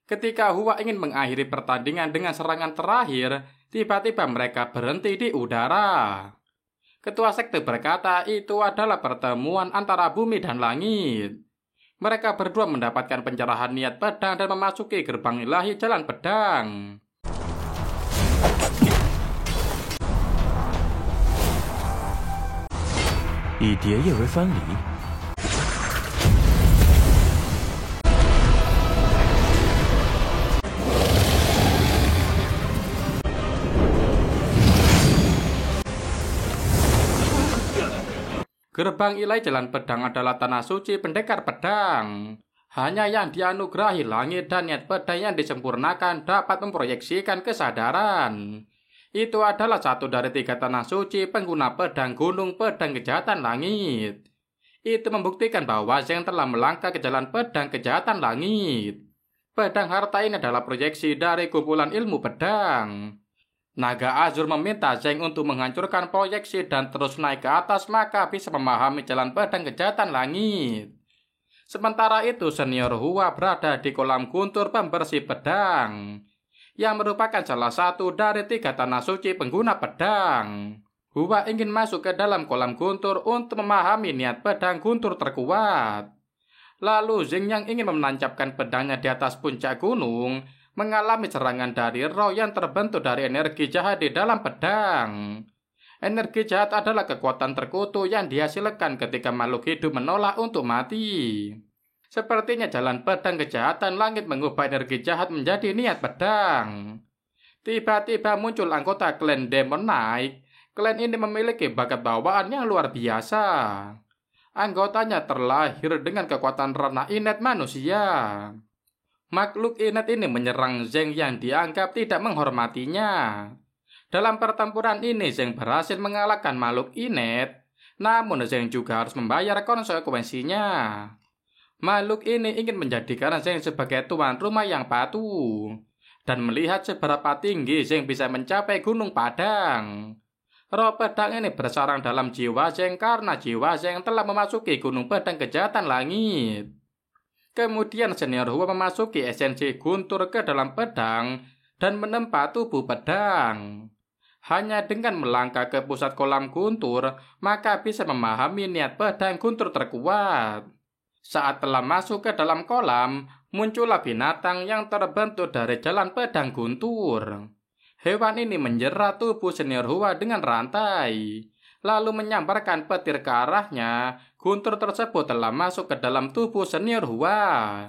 Ketika Hua ingin mengakhiri pertandingan dengan serangan terakhir, tiba-tiba mereka berhenti di udara. Ketua sekte berkata itu adalah pertemuan antara bumi dan langit. Mereka berdua mendapatkan pencerahan niat pedang dan memasuki gerbang ilahi jalan pedang. Gerbang ilahi jalan pedang adalah tanah suci pendekar pedang. Hanya yang dianugerahi langit dan niat pedang yang disempurnakan dapat memproyeksikan kesadaran. Itu adalah satu dari 3 tanah suci pengguna pedang gunung pedang kejahatan langit. Itu membuktikan bahwa Zeng telah melangkah ke jalan pedang kejahatan langit. Pedang harta ini adalah proyeksi dari kumpulan ilmu pedang. Naga Azur meminta Zeng untuk menghancurkan proyeksi dan terus naik ke atas, maka bisa memahami jalan pedang kejahatan langit. Sementara itu senior Hua berada di kolam guntur pembersih pedang, yang merupakan salah satu dari 3 tanah suci pengguna pedang. Hua ingin masuk ke dalam kolam guntur untuk memahami niat pedang guntur terkuat. Lalu Zeng yang ingin menancapkan pedangnya di atas puncak gunung, mengalami serangan dari roh yang terbentuk dari energi jahat di dalam pedang. Energi jahat adalah kekuatan terkutuk yang dihasilkan ketika makhluk hidup menolak untuk mati. Sepertinya jalan pedang kejahatan langit mengubah energi jahat menjadi niat pedang. Tiba-tiba muncul anggota klan Demon Knight. Klan ini memiliki bakat bawaan yang luar biasa. Anggotanya terlahir dengan kekuatan ranah innate manusia. Makhluk innate ini menyerang Zheng yang dianggap tidak menghormatinya. Dalam pertempuran ini Zheng berhasil mengalahkan makhluk innate, namun Zheng juga harus membayar konsekuensinya. Makhluk ini ingin menjadikan Zheng sebagai tuan rumah yang patuh dan melihat seberapa tinggi Zheng bisa mencapai Gunung Padang. Roh pedang ini bersarang dalam jiwa Zheng karena jiwa Zheng telah memasuki Gunung Pedang Kejahatan Langit. Kemudian senior Hua memasuki esensi guntur ke dalam pedang dan menempa tubuh pedang. Hanya dengan melangkah ke pusat kolam guntur, maka bisa memahami niat pedang guntur terkuat. Saat telah masuk ke dalam kolam, muncullah binatang yang terbentuk dari jalan pedang guntur. Hewan ini menjerat tubuh senior Hua dengan rantai, lalu menyambarkan petir ke arahnya. Guntur tersebut telah masuk ke dalam tubuh senior Hua.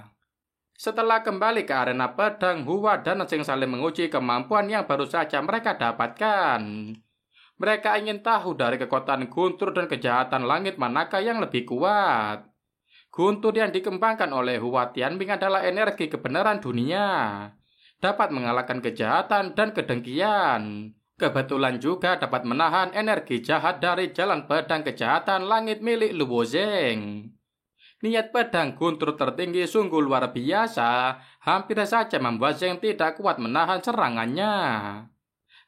Setelah kembali ke arena pedang, Hua dan Zheng saling menguji kemampuan yang baru saja mereka dapatkan. Mereka ingin tahu dari kekuatan guntur dan kejahatan langit manakah yang lebih kuat. Guntur yang dikembangkan oleh Hua Tianming adalah energi kebenaran dunia. Dapat mengalahkan kejahatan dan kedengkian. Kebetulan juga dapat menahan energi jahat dari jalan pedang kejahatan langit milik Luo Zheng. Niat pedang guntur tertinggi sungguh luar biasa, hampir saja membuat Zheng tidak kuat menahan serangannya.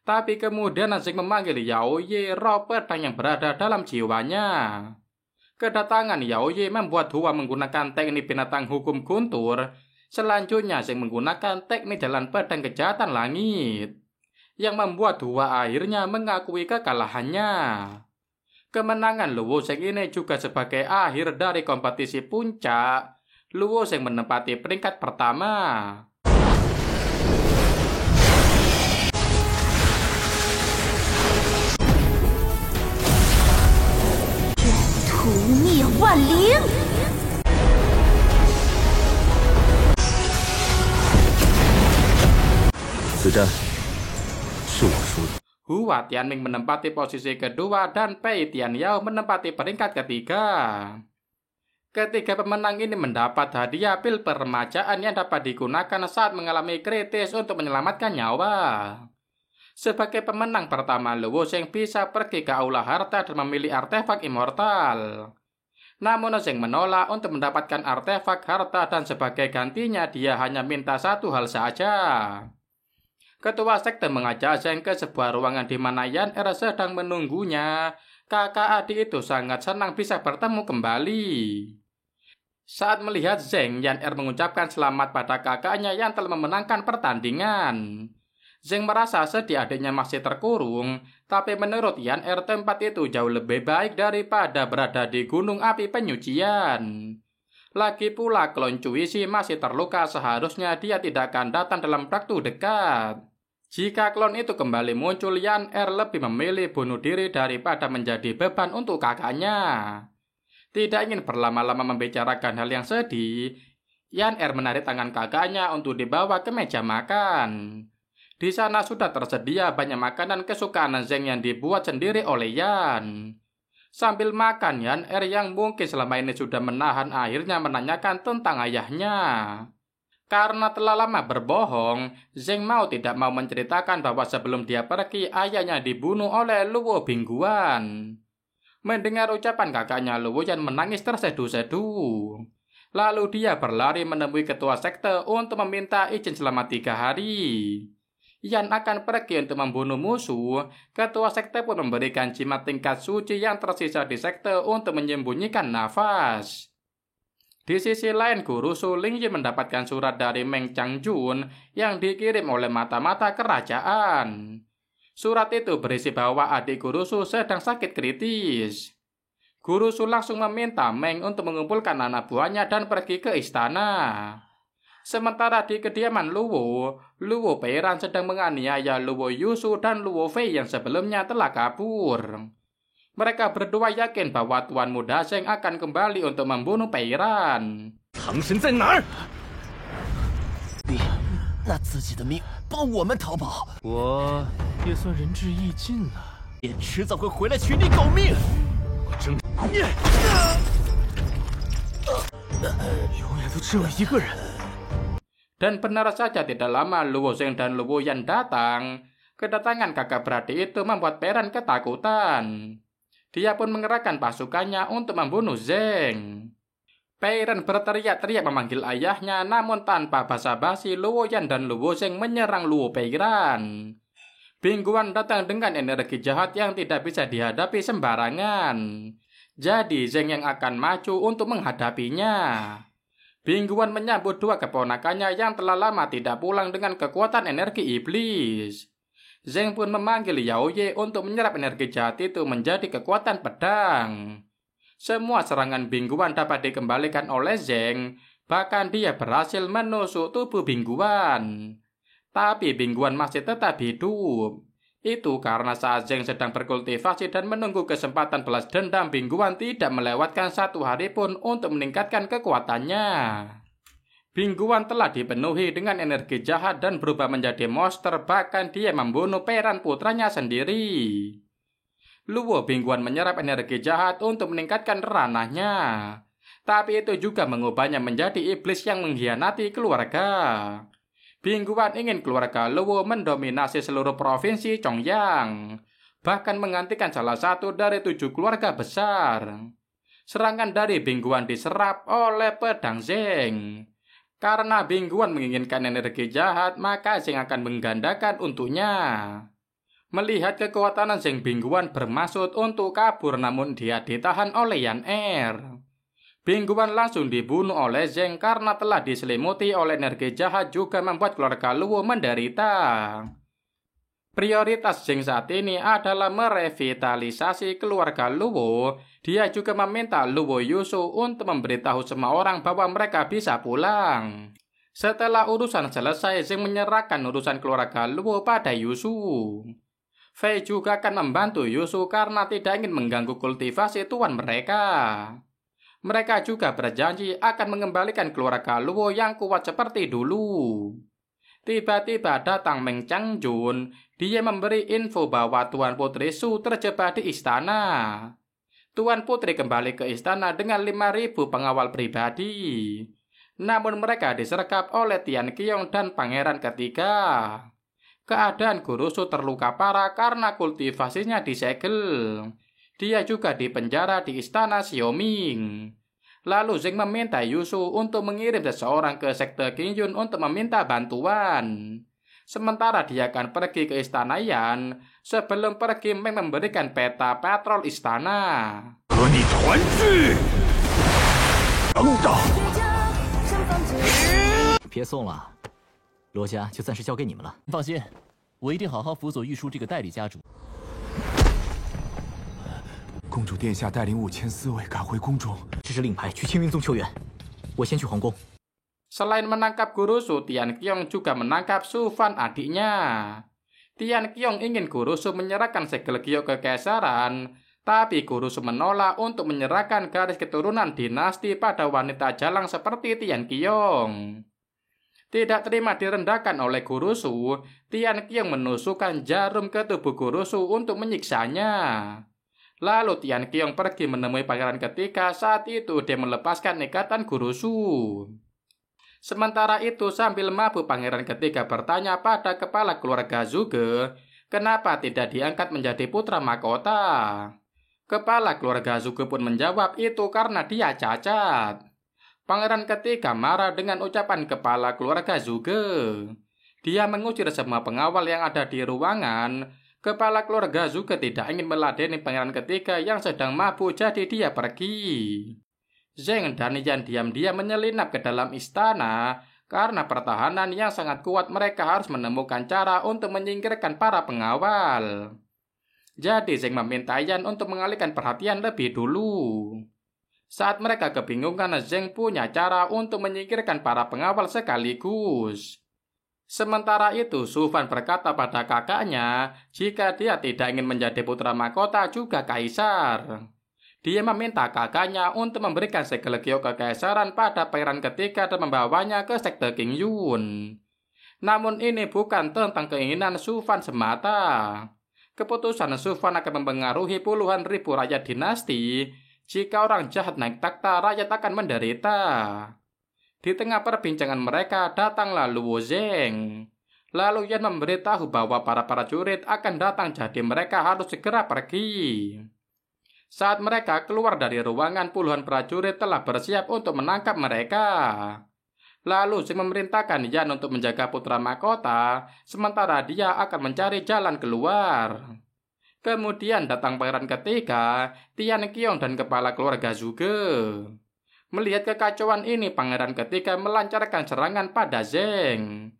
Tapi kemudian Zheng memanggil Yao Ye, roh pedang yang berada dalam jiwanya. Kedatangan Yao Ye membuat Hua menggunakan teknik binatang hukum guntur. Selanjutnya Zheng menggunakan teknik jalan pedang kejahatan langit, yang membuat Hua akhirnya mengakui kekalahannya. Kemenangan Luo Zheng ini juga sebagai akhir dari kompetisi puncak. Luo Zheng menempati peringkat pertama. Hua Tianming menempati posisi kedua dan Pei Tianyao menempati peringkat ketiga. Ketiga pemenang ini mendapat hadiah pil peremajaan yang dapat digunakan saat mengalami kritis untuk menyelamatkan nyawa. Sebagai pemenang pertama, Luo Zheng bisa pergi ke Aula Harta dan memilih artefak immortal. Namun Zheng menolak untuk mendapatkan artefak harta dan sebagai gantinya dia hanya minta satu hal saja. Ketua sekte mengajak Zheng ke sebuah ruangan di mana Yan Er sedang menunggunya. Kakak adik itu sangat senang bisa bertemu kembali. Saat melihat Zheng, Yan Er mengucapkan selamat pada kakaknya yang telah memenangkan pertandingan. Zheng merasa sedih adiknya masih terkurung, tapi menurut Yan Er tempat itu jauh lebih baik daripada berada di gunung api penyucian. Lagi pula klon Cuisi masih terluka, seharusnya dia tidak akan datang dalam waktu dekat. Jika klon itu kembali muncul, Yan Er lebih memilih bunuh diri daripada menjadi beban untuk kakaknya. Tidak ingin berlama-lama membicarakan hal yang sedih, Yan Er menarik tangan kakaknya untuk dibawa ke meja makan. Di sana sudah tersedia banyak makanan kesukaan Zheng yang dibuat sendiri oleh Yan. Sambil makan, Yan Er yang mungkin selama ini sudah menahan akhirnya menanyakan tentang ayahnya. Karena telah lama berbohong, Zheng tidak mau menceritakan bahwa sebelum dia pergi, ayahnya dibunuh oleh Luo Bingguan. Mendengar ucapan kakaknya, Luo Yan menangis terseduh-seduh. Lalu dia berlari menemui ketua sekte untuk meminta izin selama 3 hari. Yan akan pergi untuk membunuh musuh. Ketua sekte pun memberikan jimat tingkat suci yang tersisa di sekte untuk menyembunyikan nafas. Di sisi lain, Guru Su Lingyi mendapatkan surat dari Meng Changjun yang dikirim oleh mata-mata kerajaan. Surat itu berisi bahwa adik Guru Su sedang sakit kritis. Guru Su langsung meminta Meng untuk mengumpulkan anak buahnya dan pergi ke istana. Sementara di kediaman Luo Peiran sedang menganiaya Luo Yusu dan Luo Fei yang sebelumnya telah kabur. Mereka berdua yakin bahwa Tuan Muda Zheng akan kembali untuk membunuh Peiran. 唐神在哪儿？那自己的命帮我们逃跑，我也算仁至义尽了。也迟早会回来取你狗命。我真永远都只有一个人。Dan benar saja tidak lama Luo Zheng dan Luo Yan datang. Kedatangan kakak beradik itu membuat Peran ketakutan. Dia pun mengerahkan pasukannya untuk membunuh Zheng. Peran berteriak-teriak memanggil ayahnya, namun tanpa basa-basi Luo Yan dan Luo Zheng menyerang Luo Peran. Bingguan datang dengan energi jahat yang tidak bisa dihadapi sembarangan. Jadi Zheng yang akan maju untuk menghadapinya. Bingguan menyambut dua keponakannya yang telah lama tidak pulang dengan kekuatan energi iblis. Zheng pun memanggil Yao Ye untuk menyerap energi jahat itu menjadi kekuatan pedang. Semua serangan Bingguan dapat dikembalikan oleh Zheng, bahkan dia berhasil menusuk tubuh Bingguan. Tapi Bingguan masih tetap hidup. Itu karena saat Zheng sedang berkultivasi dan menunggu kesempatan balas dendam, Bingguan tidak melewatkan satu hari pun untuk meningkatkan kekuatannya. Bingguan telah dipenuhi dengan energi jahat dan berubah menjadi monster, bahkan dia membunuh Peran putranya sendiri. Luo Bingguan menyerap energi jahat untuk meningkatkan ranahnya. Tapi itu juga mengubahnya menjadi iblis yang mengkhianati keluarga. Bingguan ingin keluarga Luo mendominasi seluruh provinsi Chongyang, bahkan menggantikan salah satu dari 7 keluarga besar. Serangan dari Bingguan diserap oleh pedang Zheng. Karena Bingguan menginginkan energi jahat, maka Zheng akan menggandakan untuknya. Melihat kekuatan Zheng, Bingguan bermaksud untuk kabur, namun dia ditahan oleh Yan Er. Bingguan langsung dibunuh oleh Zheng karena telah diselimuti oleh energi jahat, juga membuat keluarga Luo menderita. Prioritas Zheng saat ini adalah merevitalisasi keluarga Luo. Dia juga meminta Luo Yushu untuk memberitahu semua orang bahwa mereka bisa pulang. Setelah urusan selesai, Zheng menyerahkan urusan keluarga Luo pada Yushu. Fei juga akan membantu Yushu karena tidak ingin mengganggu kultivasi tuan mereka. Mereka juga berjanji akan mengembalikan keluarga Luo yang kuat seperti dulu. Tiba-tiba datang Meng Changjun. Dia memberi info bahwa Tuan Putri Su terjebak di istana. Tuan Putri kembali ke istana dengan 5.000 pengawal pribadi. Namun mereka disergap oleh Tian Qiong dan Pangeran Ketiga. Keadaan Guru Su terluka parah karena kultivasinya disegel. Dia juga dipenjara di istana Xiaoming. Lalu Zheng meminta Yushu untuk mengirim seseorang ke sekte Qingyun untuk meminta bantuan. Sementara dia akan pergi ke istana Yan. Sebelum pergi, Meng memberikan peta patrol istana. 和你团聚，等等。别送了，罗家就暂时交给你们了。放心，我一定好好辅佐玉书这个代理家主。公主殿下带领5000侍卫赶回宫中，这是令牌去青云宗求援，我先去皇宫。 Selain menangkap Guru Su, Tian Qiong juga menangkap Su Fan adiknya. Tian Qiong ingin Guru Su menyerahkan segel giok kekaisaran, tapi Guru Su menolak untuk menyerahkan garis keturunan dinasti pada wanita jalang seperti Tian Qiong. Tidak terima direndahkan oleh Guru Su, Tian Qiong menusukkan jarum ke tubuh Guru Su untuk menyiksanya. Lalu Tian Qiong pergi menemui Pangeran Ketiga. Saat itu dia melepaskan ikatan Guru Su. Sementara itu sambil mabuk, Pangeran Ketiga bertanya pada kepala keluarga Zhuge, kenapa tidak diangkat menjadi putra mahkota. Kepala keluarga Zhuge pun menjawab itu karena dia cacat. Pangeran Ketiga marah dengan ucapan kepala keluarga Zhuge. Dia mengusir semua pengawal yang ada di ruangan. Kepala keluarga Zhuge tidak ingin meladeni Pangeran Ketiga yang sedang mabuk, jadi dia pergi. Zheng dan Yan diam-diam menyelinap ke dalam istana. Karena pertahanan yang sangat kuat, mereka harus menemukan cara untuk menyingkirkan para pengawal. Jadi Zheng meminta Yan untuk mengalihkan perhatian lebih dulu. Saat mereka kebingungan, Zheng punya cara untuk menyingkirkan para pengawal sekaligus. Sementara itu, Su Fan berkata pada kakaknya jika dia tidak ingin menjadi putra mahkota juga kaisar. Dia meminta kakaknya untuk memberikan segel giok kekaisaran pada Pangeran Ketiga dan membawanya ke sekte Qingyun. Namun ini bukan tentang keinginan Shu Fan semata. Keputusan Shu Fan akan mempengaruhi puluhan ribu rakyat dinasti. Jika orang jahat naik takhta, rakyat akan menderita. Di tengah perbincangan mereka, datanglah Luo Zheng. Lalu Yan memberitahu bahwa para prajurit akan datang, jadi mereka harus segera pergi. Saat mereka keluar dari ruangan, puluhan prajurit telah bersiap untuk menangkap mereka. Lalu Zheng memerintahkan Yan untuk menjaga putra mahkota, sementara dia akan mencari jalan keluar. Kemudian datang pangeran ketiga, Tian Qiong dan kepala keluarga Zhuge. Melihat kekacauan ini, pangeran ketiga melancarkan serangan pada Zheng.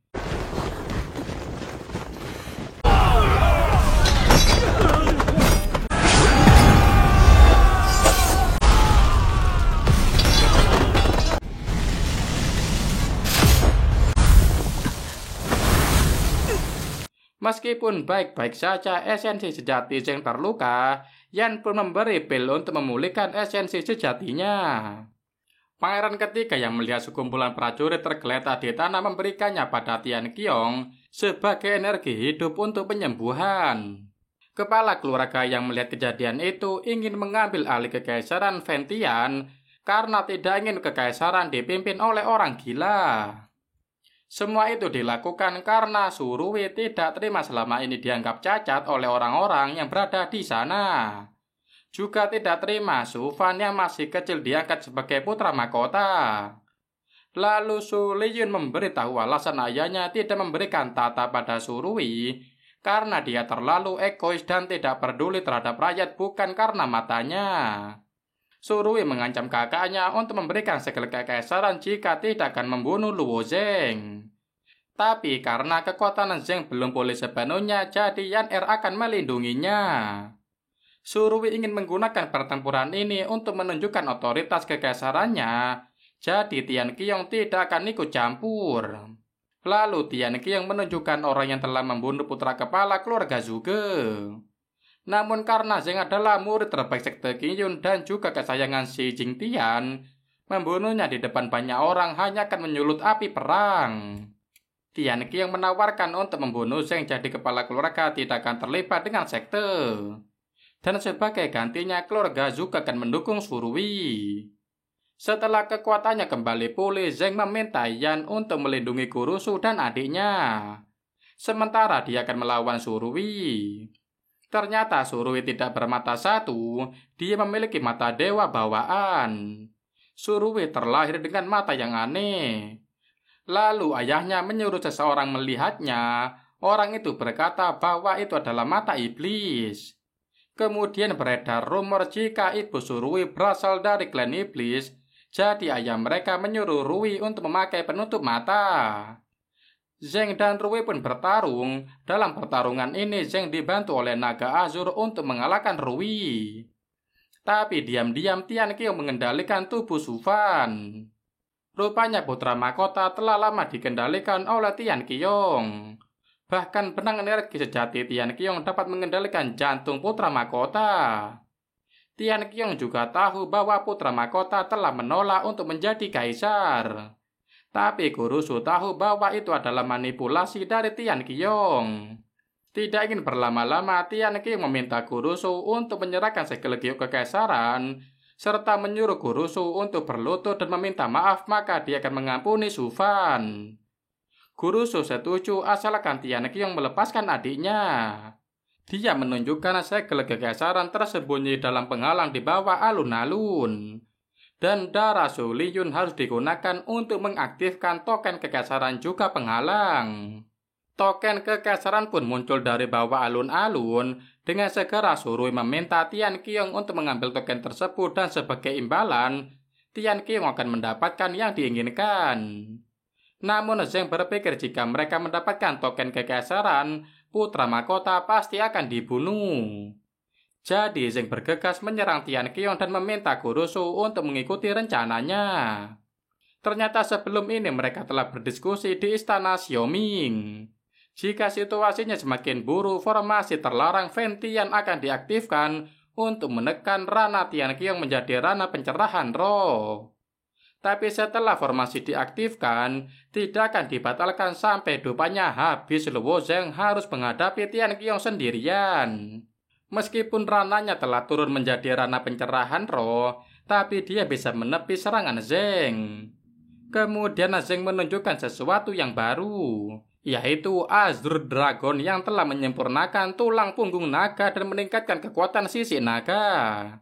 Meskipun baik-baik saja esensi sejati Zheng terluka, Yan pun memberi pil untuk memulihkan esensi sejatinya. Pangeran ketiga yang melihat sekumpulan prajurit tergeletak di tanah memberikannya pada Tian Qiong sebagai energi hidup untuk penyembuhan. Kepala keluarga yang melihat kejadian itu ingin mengambil alih kekaisaran Ventian karena tidak ingin kekaisaran dipimpin oleh orang gila. Semua itu dilakukan karena Su Ruwei tidak terima selama ini dianggap cacat oleh orang-orang yang berada di sana. Juga tidak terima Shu Fan yang masih kecil diangkat sebagai putra mahkota. Lalu Su Liyun memberitahu alasan ayahnya tidak memberikan tahta pada Su Ruwei karena dia terlalu egois dan tidak peduli terhadap rakyat, bukan karena matanya. Su Ruwei mengancam kakaknya untuk memberikan segala kekaisaran jika tidak akan membunuh Luo Zheng. Tapi karena kekuatan Zheng belum pulih sepenuhnya, jadi Yan Er akan melindunginya. Su Ruwei ingin menggunakan pertempuran ini untuk menunjukkan otoritas kekaisarannya, jadi Tian Qiong tidak akan ikut campur. Lalu Tian Qiong menunjukkan orang yang telah membunuh putra kepala keluarga Zhuge. Namun karena Zheng adalah murid terbaik sekte Qingyun dan juga kesayangan Xi Jingtian, membunuhnya di depan banyak orang hanya akan menyulut api perang. Tian Qiong menawarkan untuk membunuh Zheng, jadi kepala keluarga tidak akan terlibat dengan sekte. Dan sebagai gantinya keluarga juga akan mendukung Su Ruwei. Setelah kekuatannya kembali pulih, Zheng meminta Yan untuk melindungi Guru Shu dan adiknya. Sementara dia akan melawan Su Ruwei. Ternyata Su Ruwei tidak bermata satu, dia memiliki mata dewa bawaan. Su Ruwei terlahir dengan mata yang aneh. Lalu ayahnya menyuruh seseorang melihatnya. Orang itu berkata bahwa itu adalah mata iblis. Kemudian beredar rumor jika ibu Su Ruwei berasal dari klan iblis, jadi ayah mereka menyuruh Ruwei untuk memakai penutup mata. Zheng dan Ruwei pun bertarung. Dalam pertarungan ini Zheng dibantu oleh naga azur untuk mengalahkan Ruwei. Tapi diam-diam Tian Qiong mengendalikan tubuh Shu Fan. Rupanya putra mahkota telah lama dikendalikan oleh Tian Qiong. Bahkan benang energi sejati Tian Qiong dapat mengendalikan jantung putra mahkota. Tian Qiong juga tahu bahwa putra mahkota telah menolak untuk menjadi kaisar. Tapi Guru Shu tahu bahwa itu adalah manipulasi dari Tian Qiong. Tidak ingin berlama-lama, Tian Qiong meminta Guru Shu untuk menyerahkan segala giok kekaisaran, serta menyuruh Guru Shu untuk berlutut dan meminta maaf, maka dia akan mengampuni Shu Fan. Guru Shu setuju asalkan Tian Qiong melepaskan adiknya. Dia menunjukkan segala kekaisaran tersembunyi dalam penghalang di bawah alun-alun. Dan darah Su Liyun harus digunakan untuk mengaktifkan token kekaisaran juga penghalang. Token kekaisaran pun muncul dari bawah alun-alun. Dengan segera Su Ruwei meminta Tian Qiong untuk mengambil token tersebut dan sebagai imbalan, Tian Qiong akan mendapatkan yang diinginkan. Namun Zheng berpikir jika mereka mendapatkan token kekaisaran, putra mahkota pasti akan dibunuh. Jadi Zheng bergegas menyerang Tian Qiong dan meminta Guru Shu untuk mengikuti rencananya. Ternyata sebelum ini mereka telah berdiskusi di istana Xiaoming. Jika situasinya semakin buruk, formasi terlarang Ventian akan diaktifkan untuk menekan Rana Tian Qiong menjadi Rana pencerahan roh. Tapi setelah formasi diaktifkan, tidak akan dibatalkan sampai dupanya habis. Luo Zheng harus menghadapi Tian Qiong sendirian. Meskipun rananya telah turun menjadi rana pencerahan roh, tapi dia bisa menepis serangan Zheng. Kemudian Zheng menunjukkan sesuatu yang baru, yaitu Azure Dragon yang telah menyempurnakan tulang punggung naga dan meningkatkan kekuatan sisik naga.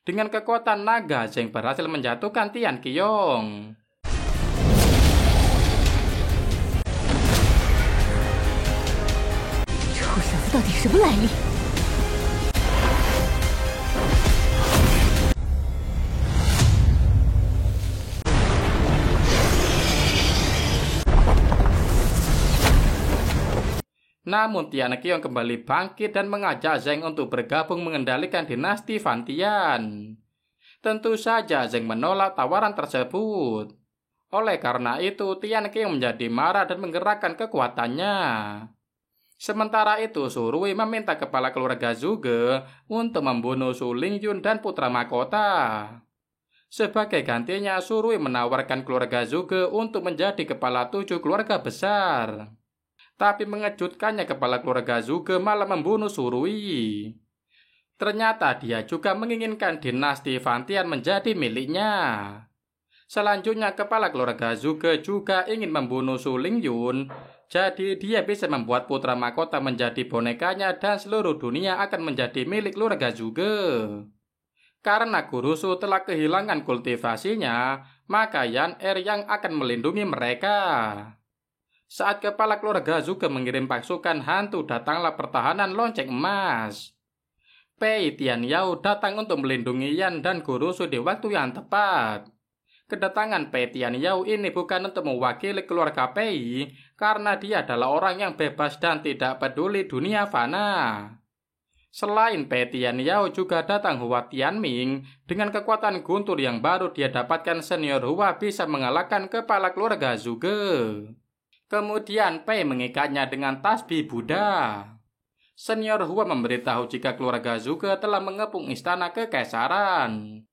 Dengan kekuatan naga, Zheng berhasil menjatuhkan Tian Qiong. Namun Tian Qiong kembali bangkit dan mengajak Zheng untuk bergabung mengendalikan dinasti Fan Tian. Tentu saja Zheng menolak tawaran tersebut. Oleh karena itu, Tian Qiong menjadi marah dan menggerakkan kekuatannya. Sementara itu, Su Rui meminta kepala keluarga Zhuge untuk membunuh Su Lingyun dan putra mahkota. Sebagai gantinya, Su Rui menawarkan keluarga Zhuge untuk menjadi kepala 7 keluarga besar. Tapi mengejutkannya, kepala keluarga Zhuge malah membunuh Su Rui. Ternyata dia juga menginginkan dinasti Fan Tian menjadi miliknya. Selanjutnya, kepala keluarga Zhuge juga ingin membunuh Su Lingyun. Jadi dia bisa membuat putra mahkota menjadi bonekanya dan seluruh dunia akan menjadi milik keluarga Zhuge. Karena Guru Su telah kehilangan kultivasinya, maka Yan Er yang akan melindungi mereka. Saat kepala keluarga Zhuge mengirim pasukan hantu, datanglah pertahanan lonceng emas. Pei Tianyao datang untuk melindungi Yan dan Guru Su di waktu yang tepat. Kedatangan Pei Tianyao ini bukan untuk mewakili keluarga Pei, karena dia adalah orang yang bebas dan tidak peduli dunia fana. Selain Pei Tianyao juga datang Hua Tianming. Dengan kekuatan guntur yang baru dia dapatkan, senior Hua bisa mengalahkan kepala keluarga Zhuge. Kemudian Pei mengikatnya dengan tasbih Buddha. Senior Hua memberitahu jika keluarga Zhuge telah mengepung istana kekaisaran.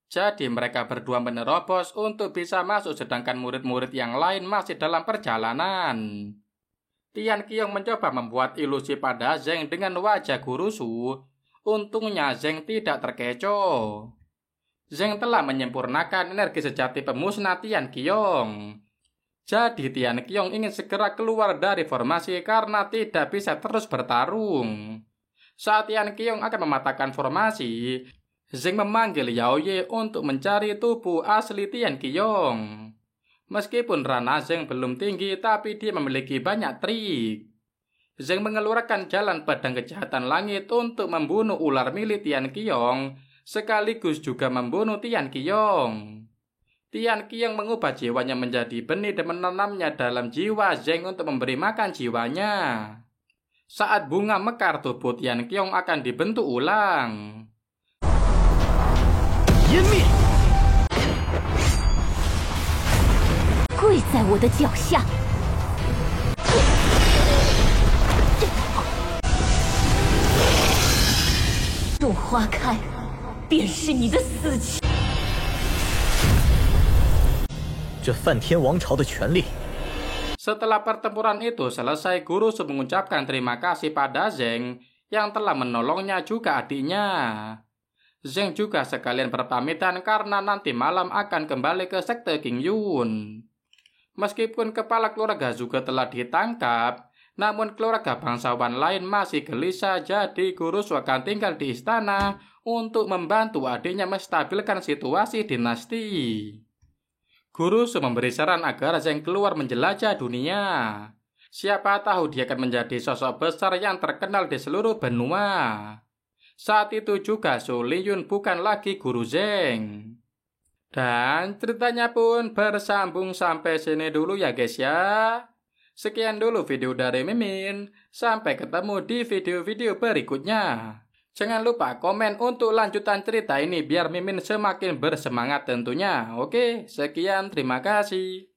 Jadi mereka berdua menerobos untuk bisa masuk, sedangkan murid-murid yang lain masih dalam perjalanan. Tian Qiong mencoba membuat ilusi pada Zheng dengan wajah Guru Su. Untungnya Zheng tidak terkecoh. Zheng telah menyempurnakan energi sejati pemusnah Tian Qiong. Jadi Tian Qiong ingin segera keluar dari formasi karena tidak bisa terus bertarung. Saat Tian Qiong akan mematahkan formasi, Zheng memanggil Yao Ye untuk mencari tubuh asli Tian Qiong. Meskipun rana Zheng belum tinggi, tapi dia memiliki banyak trik. Zheng mengeluarkan jalan pedang kejahatan langit untuk membunuh ular milik Tian Qiong, sekaligus juga membunuh Tian Qiong. Tian Qiong mengubah jiwanya menjadi benih dan menanamnya dalam jiwa Zheng untuk memberi makan jiwanya. Saat bunga mekar, tubuh Tian Qiong akan dibentuk ulang. Yinmi 跪在我的脚下。种花开，便是你的死期。这梵天王朝的权力。 Setelah pertempuran itu selesai, Guru Su mengucapkan terima kasih pada Zheng yang telah menolongnya juga adiknya. Zheng juga sekalian berpamitan karena nanti malam akan kembali ke sekte Qingyun. Meskipun kepala keluarga juga telah ditangkap, namun keluarga bangsawan lain masih gelisah, jadi Guru Su akan tinggal di istana untuk membantu adiknya menstabilkan situasi dinasti. Guru Su memberi saran agar Zheng keluar menjelajah dunia. Siapa tahu dia akan menjadi sosok besar yang terkenal di seluruh benua. Saat itu juga Su Lingyun bukan lagi guru Zheng. Dan ceritanya pun bersambung sampai sini dulu ya guys ya. Sekian dulu video dari Mimin. Sampai ketemu di video-video berikutnya. Jangan lupa komen untuk lanjutan cerita ini biar Mimin semakin bersemangat tentunya. Oke, sekian, terima kasih.